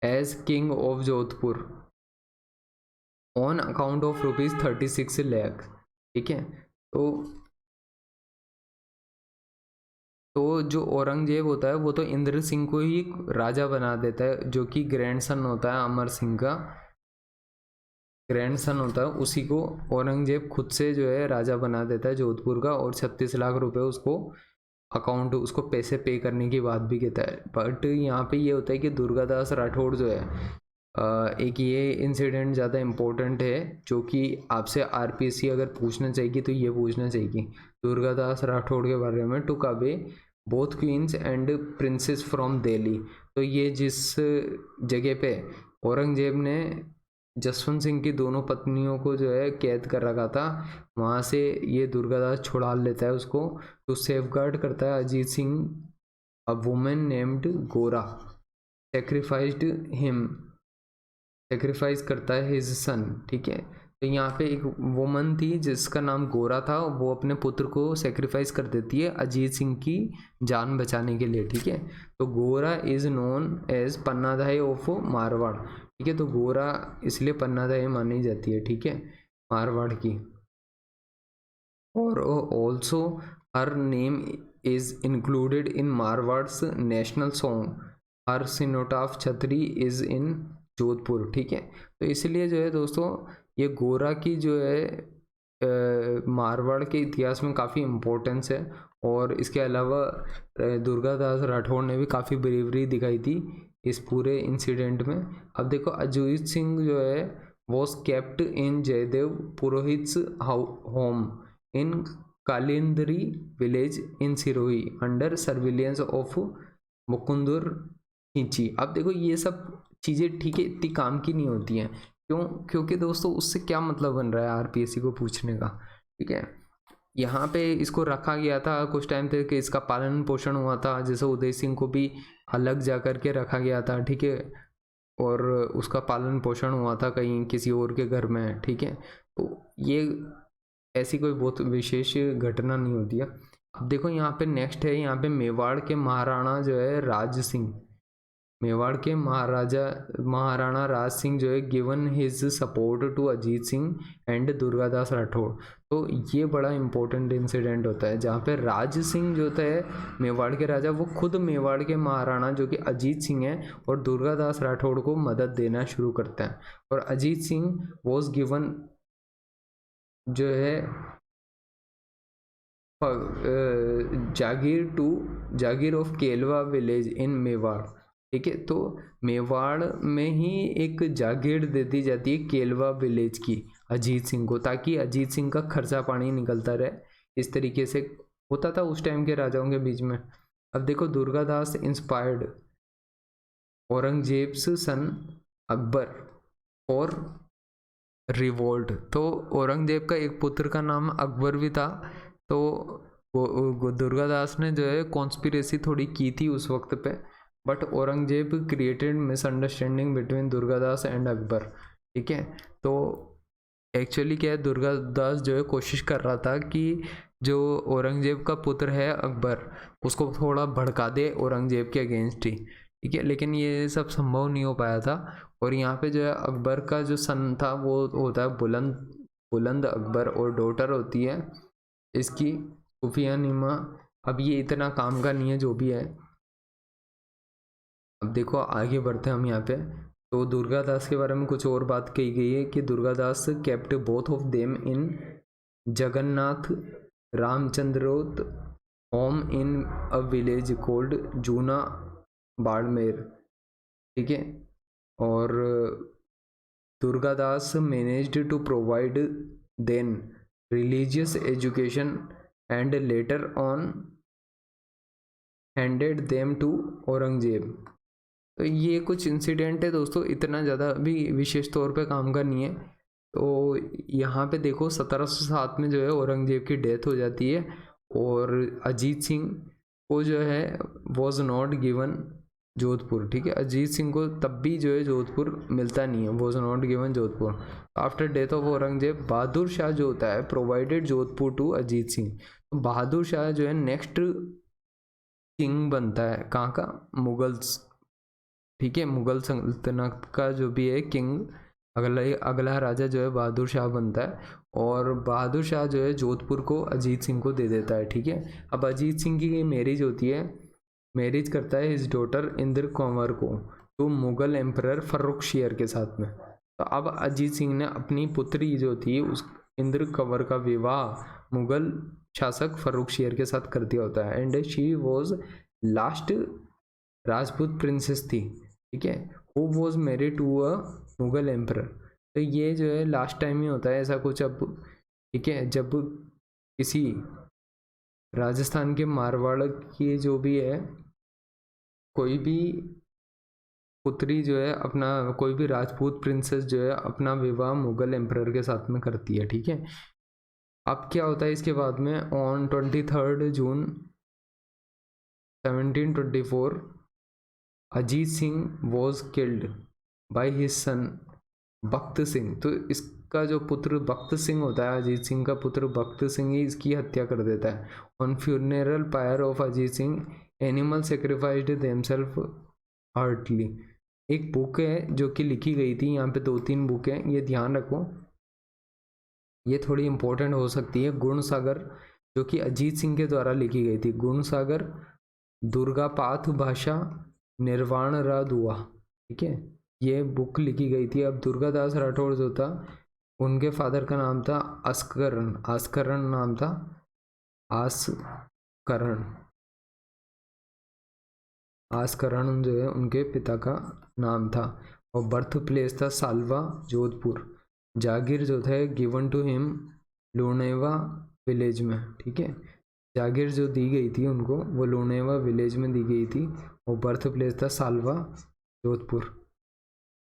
as king of Jodhpur on account of ₹36 lakh, ठीक है। तो जो औरंगजेब होता है वो तो इंद्र सिंह को ही राजा बना देता है, जो कि ग्रैंडसन होता है अमर सिंह का, ग्रैंडसन होता है, उसी को औरंगजेब खुद से जो है राजा बना देता है जोधपुर का, और 36 लाख रुपए उसको अकाउंट, उसको पैसे पे करने की बात भी कहता है। बट यहाँ पे ये होता है कि दुर्गादास राठौड़ जो है एक ये इंसिडेंट ज़्यादा इम्पोर्टेंट है, जो कि आपसे आरपीएससी अगर पूछना चाहिए तो ये पूछना चाहिए, दुर्गादास राठौड़ के बारे में, took away both queen's and princess from Delhi. तो ये जिस जगह पे औरंगजेब ने जसवंत सिंह की दोनों पत्नियों को जो है कैद कर रखा था, वहाँ से ये दुर्गादास छुड़ा लेता है उसको। तो सेफगार्ड करता है Ajit Singh, a women named गोरा सेक्रीफाइस्ड हिम, सेक्रीफाइस करता है हिज सन, ठीक है। तो यहाँ पे एक वुमन थी जिसका नाम गोरा था, वो अपने पुत्र को सेक्रीफाइस कर देती है अजीत सिंह की जान बचाने के लिए, ठीक है। तो Gora is known as Pannadai of Marwar, ठीक है। तो गोरा इसलिए पन्नादाई मानी जाती है, ठीक है, मारवाड़ की। और also her name is included in Marwar's national song, her cenotaph chhatri is इन जोधपुर, ठीक है। तो इसलिए जो है दोस्तों ये गोरा की जो है मारवाड़ के इतिहास में काफ़ी इम्पोर्टेंस है। और इसके अलावा दुर्गादास राठौड़ ने भी काफ़ी ब्रेवरी दिखाई थी इस पूरे इंसिडेंट में। अब देखो अजीत सिंह जो है was kept in Jaidev Purohit's home in Kalindri village in Sirohi under surveillance of Mukundur Khinchi. अब देखो ये सब चीज़ें ठीक है इतनी काम की नहीं होती हैं, क्यों? क्योंकि दोस्तों उससे क्या मतलब बन रहा है आरपीएससी को पूछने का, ठीक है। यहाँ पे इसको रखा गया था कुछ टाइम तक कि इसका पालन पोषण हुआ था, जैसे उदय सिंह को भी अलग जा कर के रखा गया था, ठीक है, और उसका पालन पोषण हुआ था कहीं किसी और के घर में, ठीक है। तो ये ऐसी कोई बहुत विशेष घटना नहीं होती है। अब देखो यहाँ पे नेक्स्ट है, यहाँ पे मेवाड़ के महाराणा जो है राज सिंह, मेवाड़ के महाराणा राज सिंह जो है given his support to Ajit Singh and Durgadas Rathore. तो ये बड़ा इंपॉर्टेंट इंसिडेंट होता है जहाँ पे राज सिंह जो होता है मेवाड़ के राजा, वो खुद मेवाड़ के महाराणा जो कि अजीत सिंह है और दुर्गादास राठौड़ को मदद देना शुरू करते हैं। और अजीत सिंह वॉज गिवन जो है जागीर of Kelwa village in Mewar, ठीक है। तो मेवाड़ में ही एक जागीर दे दी जाती है केलवा विलेज की अजीत सिंह को, ताकि अजीत सिंह का खर्चा पानी निकलता रहे। इस तरीके से होता था उस टाइम के राजाओं के बीच में। अब देखो दुर्गादास इंस्पायर्ड औरंगजेब्स सन अकबर और रिवोल्ट। तो औरंगजेब का एक पुत्र का नाम अकबर भी था। तो वो दुर्गादास ने जो है कॉन्स्पिरेसी थोड़ी की थी उस वक्त पे, but Aurangzeb created misunderstanding between Durgadas and Akbar, ठीक है। तो एक्चुअली क्या है, दुर्गादास जो है कोशिश कर रहा था कि जो औरंगजेब का पुत्र है अकबर, उसको थोड़ा भड़का दे औरंगजेब के अगेंस्ट ही, ठीक है, लेकिन ये सब संभव नहीं हो पाया था। और यहाँ पे जो है अकबर का जो सन था वो होता है बुलंद अकबर, और डॉटर होती है इसकी सुफिया नीमा। अब ये इतना काम का नहीं है जो भी है। अब देखो आगे बढ़ते हैं हम यहाँ पे। तो दुर्गादास के बारे में कुछ और बात कही गई है कि Durgadas kept both of them in Jagannath Ramchandrot home in a village called Juna Barmer, ठीक है। और Durgadas managed to provide then religious education and later on handed them to Aurangzeb. तो ये कुछ इंसिडेंट है दोस्तों, इतना ज़्यादा भी विशेष तौर पे काम का नहीं है। तो यहाँ पे देखो 1707 में जो है औरंगजेब की डेथ हो जाती है और अजीत सिंह को जो है वॉज नॉट गिवन जोधपुर, ठीक है। अजीत सिंह को तब भी जो है जोधपुर मिलता नहीं है, was not given Jodhpur. After death of Aurangzeb Bahadur Shah जो होता है प्रोवाइडेड जोधपुर टू अजीत सिंह। तो बहादुर शाह जो है नेक्स्ट किंग बनता है कहाँ का, मुगल्स, ठीक है। मुगल सल्तनत का जो भी है किंग, अगला राजा जो है बहादुर शाह बनता है और बहादुर शाह जो है जोधपुर को अजीत सिंह को दे देता है, ठीक है। अब अजीत सिंह की मैरिज होती है, मैरिज करता है हिज डॉटर इंद्र कंवर को तो मुगल एम्परर फर्रुखशियर के साथ में। तो अब अजीत सिंह ने अपनी पुत्री जो थी उस इंद्र कंवर का विवाह मुगल शासक फर्रुखशियर के साथ कर दिया होता है and she was last Rajput princess थी, ठीक है, who was married to a Mughal emperor. तो ये जो है लास्ट टाइम ही होता है ऐसा कुछ अब, ठीक है, जब किसी राजस्थान के मारवाड़ की जो भी है कोई भी पुत्री जो है अपना, कोई भी राजपूत प्रिंसेस जो है अपना विवाह मुगल एम्परर के साथ में करती है, ठीक है। अब क्या होता है इसके बाद में, on 23 June 1724 Ajit Singh was killed by his son Bakht Singh. तो इसका जो पुत्र बख्त सिंह होता है, अजीत सिंह का पुत्र बख्त सिंह ही इसकी हत्या कर देता है। On funeral pyre of Ajit Singh animal sacrificed themselves heartily. एक बुक है जो कि लिखी गई थी, यहाँ पे 2-3 बुक हैं, ये ध्यान रखो, ये थोड़ी इंपॉर्टेंट हो सकती है। गुण सागर जो कि अजीत सिंह के द्वारा लिखी गई थी, गुण सागर, दुर्गापाथ भाषा, निर्वाण रा दुआ, ठीक है, ये बुक लिखी गई थी। अब दुर्गादास राठौड़ जो था उनके फादर का नाम था आस्करण, आस्करण नाम था, आस्करण, आस्करण जो है उनके पिता का नाम था और बर्थ प्लेस था सालवा जोधपुर। जागीर जो था गिवन टू हिम लूणेवा विलेज में, ठीक है, जागीर जो दी गई थी उनको वो लूणेवा विलेज में दी गई थी और बर्थ प्लेस था सालवा जोधपुर।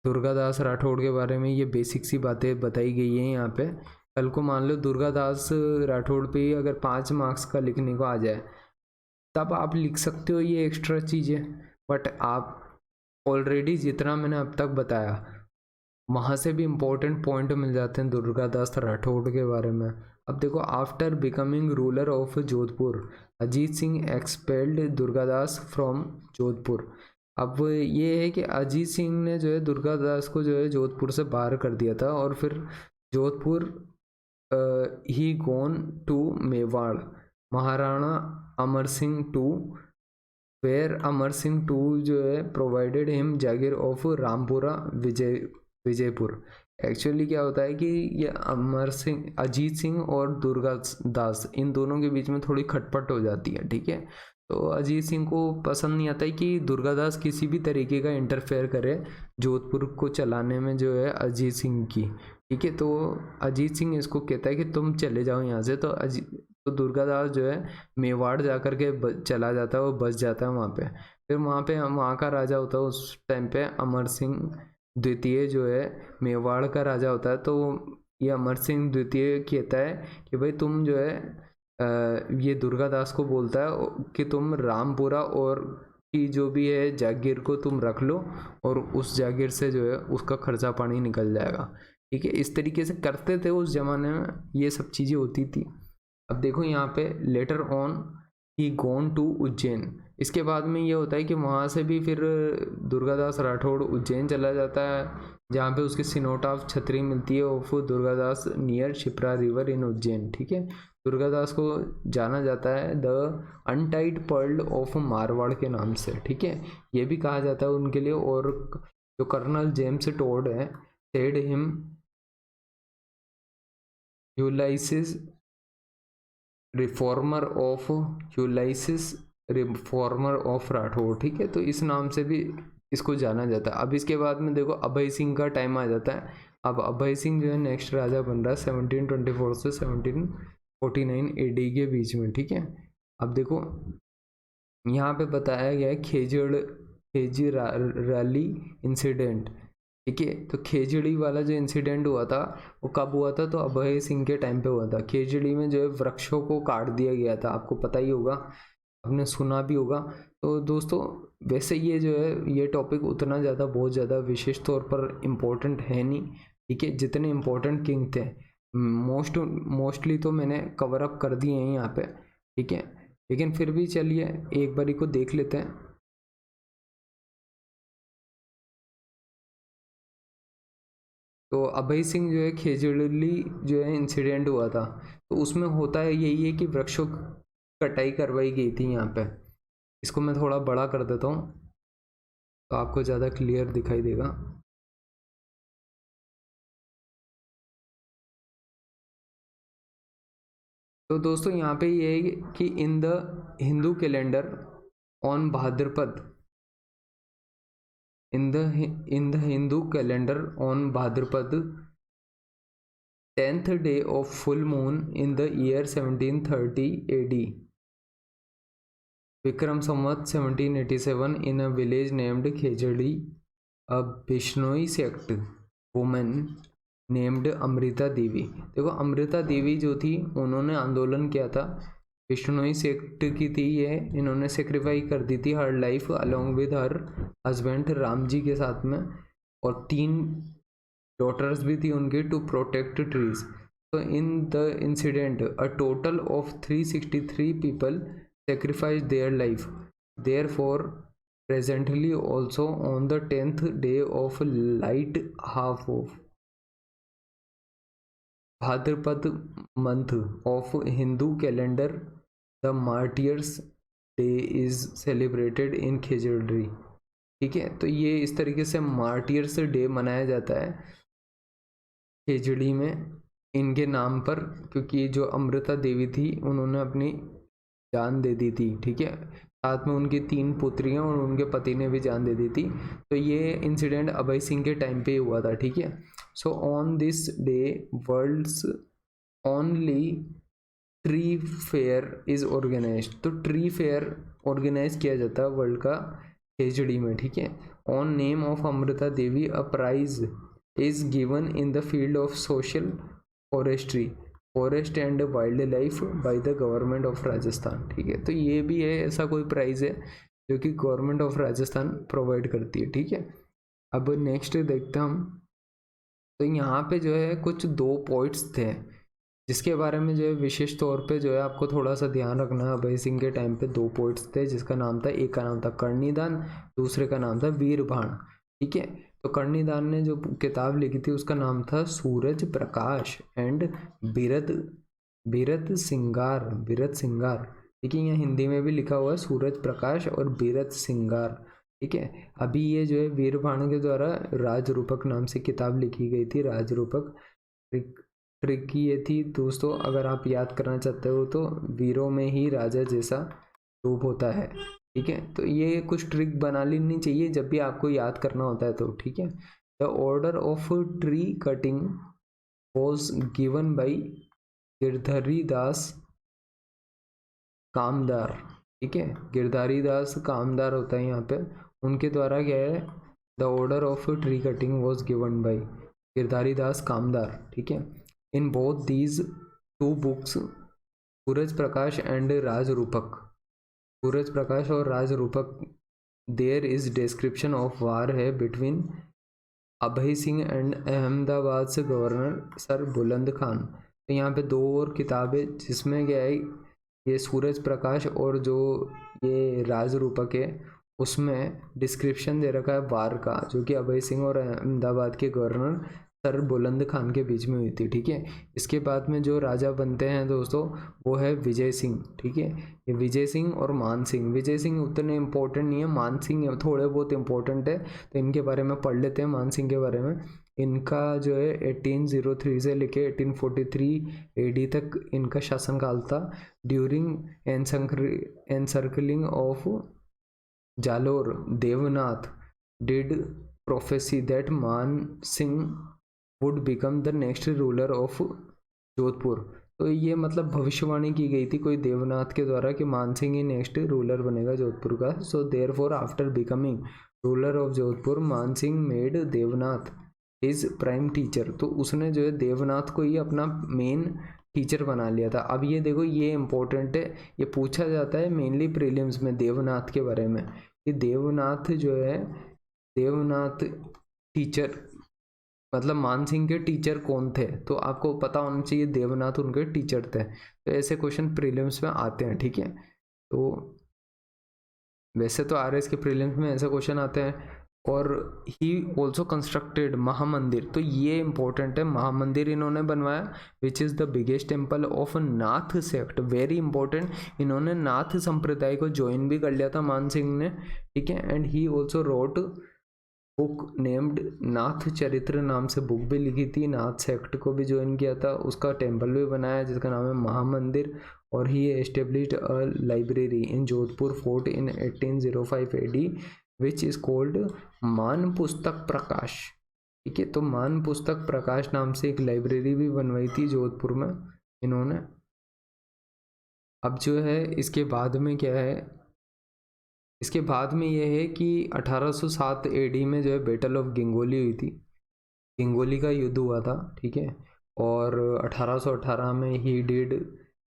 दुर्गादास राठौड़ के बारे में ये बेसिक सी बातें बताई गई हैं यहाँ पे। कल को मान लो दुर्गादास राठौड़ पे ही अगर 5 मार्क्स का लिखने को आ जाए तब आप लिख सकते हो ये एक्स्ट्रा चीज़ें, बट आप ऑलरेडी जितना मैंने अब तक बताया वहाँ से भी इम्पोर्टेंट पॉइंट मिल जाते हैं दुर्गादास राठौड़ के बारे में। अब देखो, after becoming ruler of Jodhpur Ajit Singh expelled Durgadas from Jodhpur. अब ये है कि अजीत सिंह ने जो है दुर्गादास को जो है जोधपुर से बाहर कर दिया था और फिर Jodhpur he gone to Mewar, Maharana Amar Singh two, where Amar Singh two जो है provided him jagir of Rampura Vijaypur. Actually क्या होता है कि ये अमर सिंह, अजीत सिंह और दुर्गादास इन दोनों के बीच में थोड़ी खटपट हो जाती है, ठीक है। तो अजीत सिंह को पसंद नहीं आता है कि दुर्गादास किसी भी तरीके का इंटरफेयर करे जोधपुर को चलाने में जो है अजीत सिंह की, ठीक है। तो अजीत सिंह इसको कहता है कि तुम चले जाओ यहाँ से। तो दुर्गादास जो है मेवाड़ जा कर के चला जाता है, वो बस जाता है वहाँ पे। फिर वहाँ का राजा होता है उस टाइम पे अमर सिंह द्वितीय जो है मेवाड़ का राजा होता है। तो ये अमर सिंह द्वितीय कहता है कि भाई तुम जो है ये दुर्गादास को बोलता है कि तुम रामपुरा और की जो भी है जागीर को तुम रख लो और उस जागीर से जो है उसका खर्चा पानी निकल जाएगा, ठीक है। इस तरीके से करते थे उस जमाने में, ये सब चीज़ें होती थी। अब देखो यहाँ पे later on he gone to Ujjain, इसके बाद में ये होता है कि वहाँ से भी फिर दुर्गादास राठौड़ उज्जैन चला जाता है जहाँ पे उसकी सिनोटाफ छतरी मिलती है of Durgadas near Shipra river in Ujjain, ठीक है। दुर्गादास को जाना जाता है the untied pearl of Marwar के नाम से, ठीक है, ये भी कहा जाता है उनके लिए। और जो कर्नल जेम्स टोड है said him Ulysses reformer of Rathore, ठीक है। तो इस नाम से भी इसको जाना जाता है। अब इसके बाद में देखो अभय सिंह का टाइम आ जाता है। अब अभय सिंह जो है नेक्स्ट राजा बन रहा है 1724 से 1749 AD के बीच में, ठीक है। अब देखो यहाँ पे बताया गया है खेजड़राली इंसिडेंट। ठीक है। तो खेजड़ी वाला जो इंसिडेंट हुआ था वो कब हुआ था, तो अभय सिंह के टाइम पे हुआ था। खेजड़ी में जो है वृक्षों को काट दिया गया था, आपको पता ही होगा, आपने सुना भी होगा। तो दोस्तों वैसे ये जो है ये टॉपिक उतना ज़्यादा बहुत ज़्यादा विशेष तौर पर इम्पोर्टेंट है नहीं, ठीक है। जितने इम्पोर्टेंट किंग थे मोस्टली तो मैंने कवर अप कर दिए हैं यहाँ पे, ठीक है। लेकिन फिर भी चलिए एक बारी को देख लेते हैं। तो अभय सिंह जो है खेजड़ी जो है इंसिडेंट हुआ था, तो उसमें होता है यही है कि वृक्षों की कटाई करवाई गई थी यहाँ पे। इसको मैं थोड़ा बड़ा कर देता हूँ तो आपको ज़्यादा क्लियर दिखाई देगा। तो दोस्तों यहाँ पे ये है कि in the Hindu calendar on Bhadrapad, in the Hindu calendar on Bhadrapad 10th day of full moon in the year 1730 AD, Vikram Samvat 1787, in a village named Khejadi, a Bishnoi sect woman named Amrita Devi. देखो अमृता देवी जो थी उन्होंने आंदोलन किया था, बिश्नोई सेक्ट की थी ये, इन्होंने सेक्रीफाई कर दी थी her life along with her husband Ram ji के साथ में, और 3 डॉटर्स भी थी उनकी, टू प्रोटेक्ट ट्रीज। तो in the incident a total of 363 people sacrificed their life, therefore presently also on the 10th day of light half of Bhadrapad month of Hindu calendar, the martyrs day is celebrated in Khejari। ठीक है, तो ये इस तरीके से martyrs day मनाया जाता है खेजड़ी में इनके नाम पर, क्योंकि जो अमृता देवी थी उन्होंने अपनी जान दे दी थी, ठीक है। साथ में उनकी 3 पुत्रियां और उनके पति ने भी जान दे दी थी। तो ये इंसिडेंट अभय सिंह के टाइम पे ही हुआ था, ठीक है। So on this day world's only tree fair is organised. तो ट्री फेयर ऑर्गेनाइज किया जाता है वर्ल्ड का खेजड़ी में, ठीक है। On name of Amrita Devi a prize is given in the field of social forestry, forest and wildlife by the government of Rajasthan, ठीक है। तो ये भी है ऐसा कोई प्राइज़ है जो कि गवर्नमेंट ऑफ राजस्थान प्रोवाइड करती है, ठीक है। अब नेक्स्ट देखते हैं हम। तो यहाँ पे जो है कुछ 2 पॉइंट्स थे जिसके बारे में जो है विशेष तौर पे जो है आपको थोड़ा सा ध्यान रखना है। अभय सिंह के टाइम पे 2 पॉइंट्स थे जिसका नाम था, एक का नाम था कर्णिदान, दूसरे का नाम था वीरभाण, ठीक है। तो कर्णिदान ने जो किताब लिखी थी उसका नाम था सूरज प्रकाश एंड बिरद बिरत सिंगार, बिरत सिंगार, ठीक है। यहाँ हिंदी में भी लिखा हुआ है सूरज प्रकाश और बिरत सिंगार, ठीक है। अभी ये जो है वीरभाण के द्वारा राजरूपक नाम से किताब लिखी गई थी, राजरूपक। ट्रिक ये थी दोस्तों, अगर आप याद करना चाहते हो तो वीरों में ही राजा जैसा रूप होता है, ठीक है। तो ये कुछ ट्रिक बना लेनी चाहिए जब भी आपको याद करना होता है तो, ठीक है। The order of tree cutting was given by Girdhari Das Kamdar, ठीक है। गिरधारी दास कामदार होता है यहाँ पे, उनके द्वारा क्या है, the order of tree cutting was given by Girdhari Das Kamdar, ठीक है। In both these 2 books Suraj Prakash and Rajrupak, Suraj Prakash और Rajrupak, there is description of war है बिटवीन अभय सिंह एंड अहमदाबाद से गवर्नर सर बुलंद खान। तो यहाँ पे 2 और किताबें जिसमें क्या है, ये सूरज प्रकाश और जो ये राजरूपक है उसमें डिस्क्रिप्शन दे रखा है वार का, जो कि अभय सिंह और अहमदाबाद के गवर्नर सर बुलंद खान के बीच में हुई थी, ठीक है। इसके बाद में जो राजा बनते हैं दोस्तों वो है विजय सिंह, ठीक है। ये विजय सिंह और मान सिंह, विजय सिंह उतने इम्पोर्टेंट नहीं है, मान सिंह थोड़े बहुत इम्पोर्टेंट है, तो इनके बारे में पढ़ लेते हैं। मान सिंह के बारे में, इनका जो है 1803 से लेके 1843 AD तक इनका शासनकाल था। During encircling of Jalore, Devnath did prophecy that Man Singh would become the next ruler of Jodhpur. तो ये मतलब भविष्यवाणी की गई थी कोई देवनाथ के द्वारा कि मान सिंह ही नेक्स्ट रूलर बनेगा जोधपुर का। So therefore after becoming ruler of Jodhpur Man Singh made Devnath is prime teacher. तो उसने जो है देवनाथ को ही अपना मेन टीचर बना लिया था। अब ये देखो, ये इम्पोर्टेंट है, ये पूछा जाता है मेनली प्रीलिम्स में देवनाथ के बारे में। ये देवनाथ जो है, देवनाथ टीचर मतलब मान सिंह के टीचर कौन थे, तो आपको पता होना चाहिए देवनाथ उनके टीचर थे। तो ऐसे क्वेश्चन प्रीलिम्स में आते हैं, ठीक है। तो वैसे तो आरएस के प्रीलिम्स में ऐसे क्वेश्चन आते हैं। और ही ऑल्सो कंस्ट्रक्टेड महामंदिर, तो ये इंपॉर्टेंट है, महामंदिर इन्होंने बनवाया, which is the biggest temple of Nath sect, very important. इन्होंने नाथ संप्रदाय को ज्वाइन भी कर लिया था मान सिंह ने, ठीक है। And he also wrote book named Nath Charitra नाम से बुक भी लिखी थी, नाथ सेक्ट को भी ज्वाइन किया था, उसका टेम्पल भी बनाया जिसका नाम है महामंदिर। और he established a library in Jodhpur fort in 1805 AD which is called Man Pustak प्रकाश, ठीक है। तो मान पुस्तक प्रकाश नाम से एक लाइब्रेरी भी बनवाई थी जोधपुर में इन्होंने। अब जो है इसके बाद में क्या है, इसके बाद में यह है कि 1807 AD में जो है बैटल ऑफ गंगोली हुई थी, गंगोली का युद्ध हुआ था, ठीक है। और 1818 में he did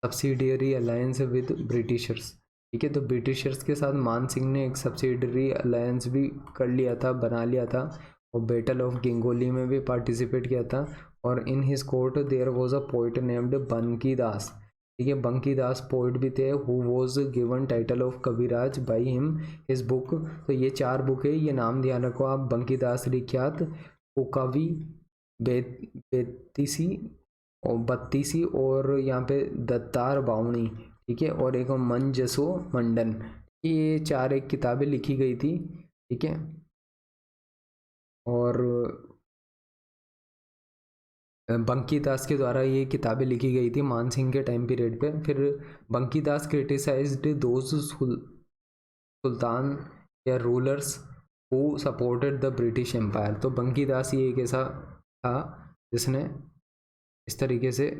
subsidiary alliance with Britishers, ठीक है। तो ब्रिटिशर्स के साथ मान सिंह ने एक सब्सिडियरी अलायंस भी कर लिया था, बना लिया था, और बैटल ऑफ गंगोली में भी पार्टिसिपेट किया था। और in his court there was a poet named Banki Das, ठीक है। बंकी दास पोइट भी थे, who was given title of Kaviraj by him his book. तो ये 4 बुक है, ये नाम ध्यान रखो आप, बंकी दास विख्यात, कवि, बेतीसी और बत्तीसी, और यहाँ पे दत्तार बावणी, ठीक है। और एक मंजसो मंडन, ये 4 एक किताबें लिखी गई थी, ठीक है। और बंकी दास के द्वारा ये किताबें लिखी गई थी मान सिंह के टाइम पीरियड पे। फिर बंकी दास क्रिटिसाइज्ड दोज सुल्तान या rulers who supported the British empire. तो बंकी दास ये एक ऐसा था जिसने इस तरीके से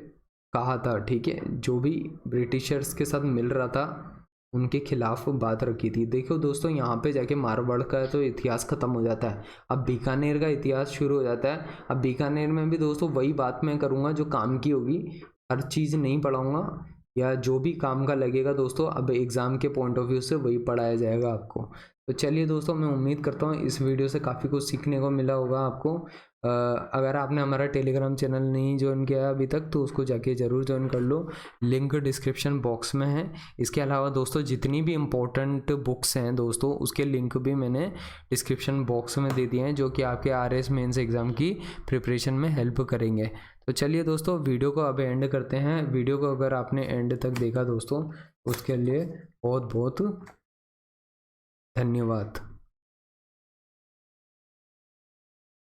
कहा था, ठीक है, जो भी ब्रिटिशर्स के साथ मिल रहा था उनके खिलाफ बात रखी थी। देखो दोस्तों, यहाँ पे जाके मारवाड़ का तो इतिहास खत्म हो जाता है, अब बीकानेर का इतिहास शुरू हो जाता है। अब बीकानेर में भी दोस्तों वही बात मैं करूँगा जो काम की होगी, हर चीज़ नहीं पढ़ाऊँगा, या जो भी काम का लगेगा दोस्तों अब एग्ज़ाम के पॉइंट ऑफ व्यू से वही पढ़ाया जाएगा आपको। तो चलिए दोस्तों, मैं उम्मीद करता हूँ इस वीडियो से काफ़ी कुछ सीखने को मिला होगा आपको। अगर आपने हमारा टेलीग्राम चैनल नहीं ज्वाइन किया अभी तक तो उसको जाके ज़रूर ज्वाइन कर लो, लिंक डिस्क्रिप्शन बॉक्स में है। इसके अलावा दोस्तों जितनी भी इम्पोर्टेंट बुक्स हैं दोस्तों उसके लिंक भी मैंने डिस्क्रिप्शन बॉक्स में दे दिए हैं, जो कि आपके आरएस मेंस एग्ज़ाम की प्रिपरेशन में हेल्प करेंगे। तो चलिए दोस्तों, वीडियो को अब एंड करते हैं। वीडियो को अगर आपने एंड तक देखा दोस्तों उसके लिए बहुत बहुत धन्यवाद।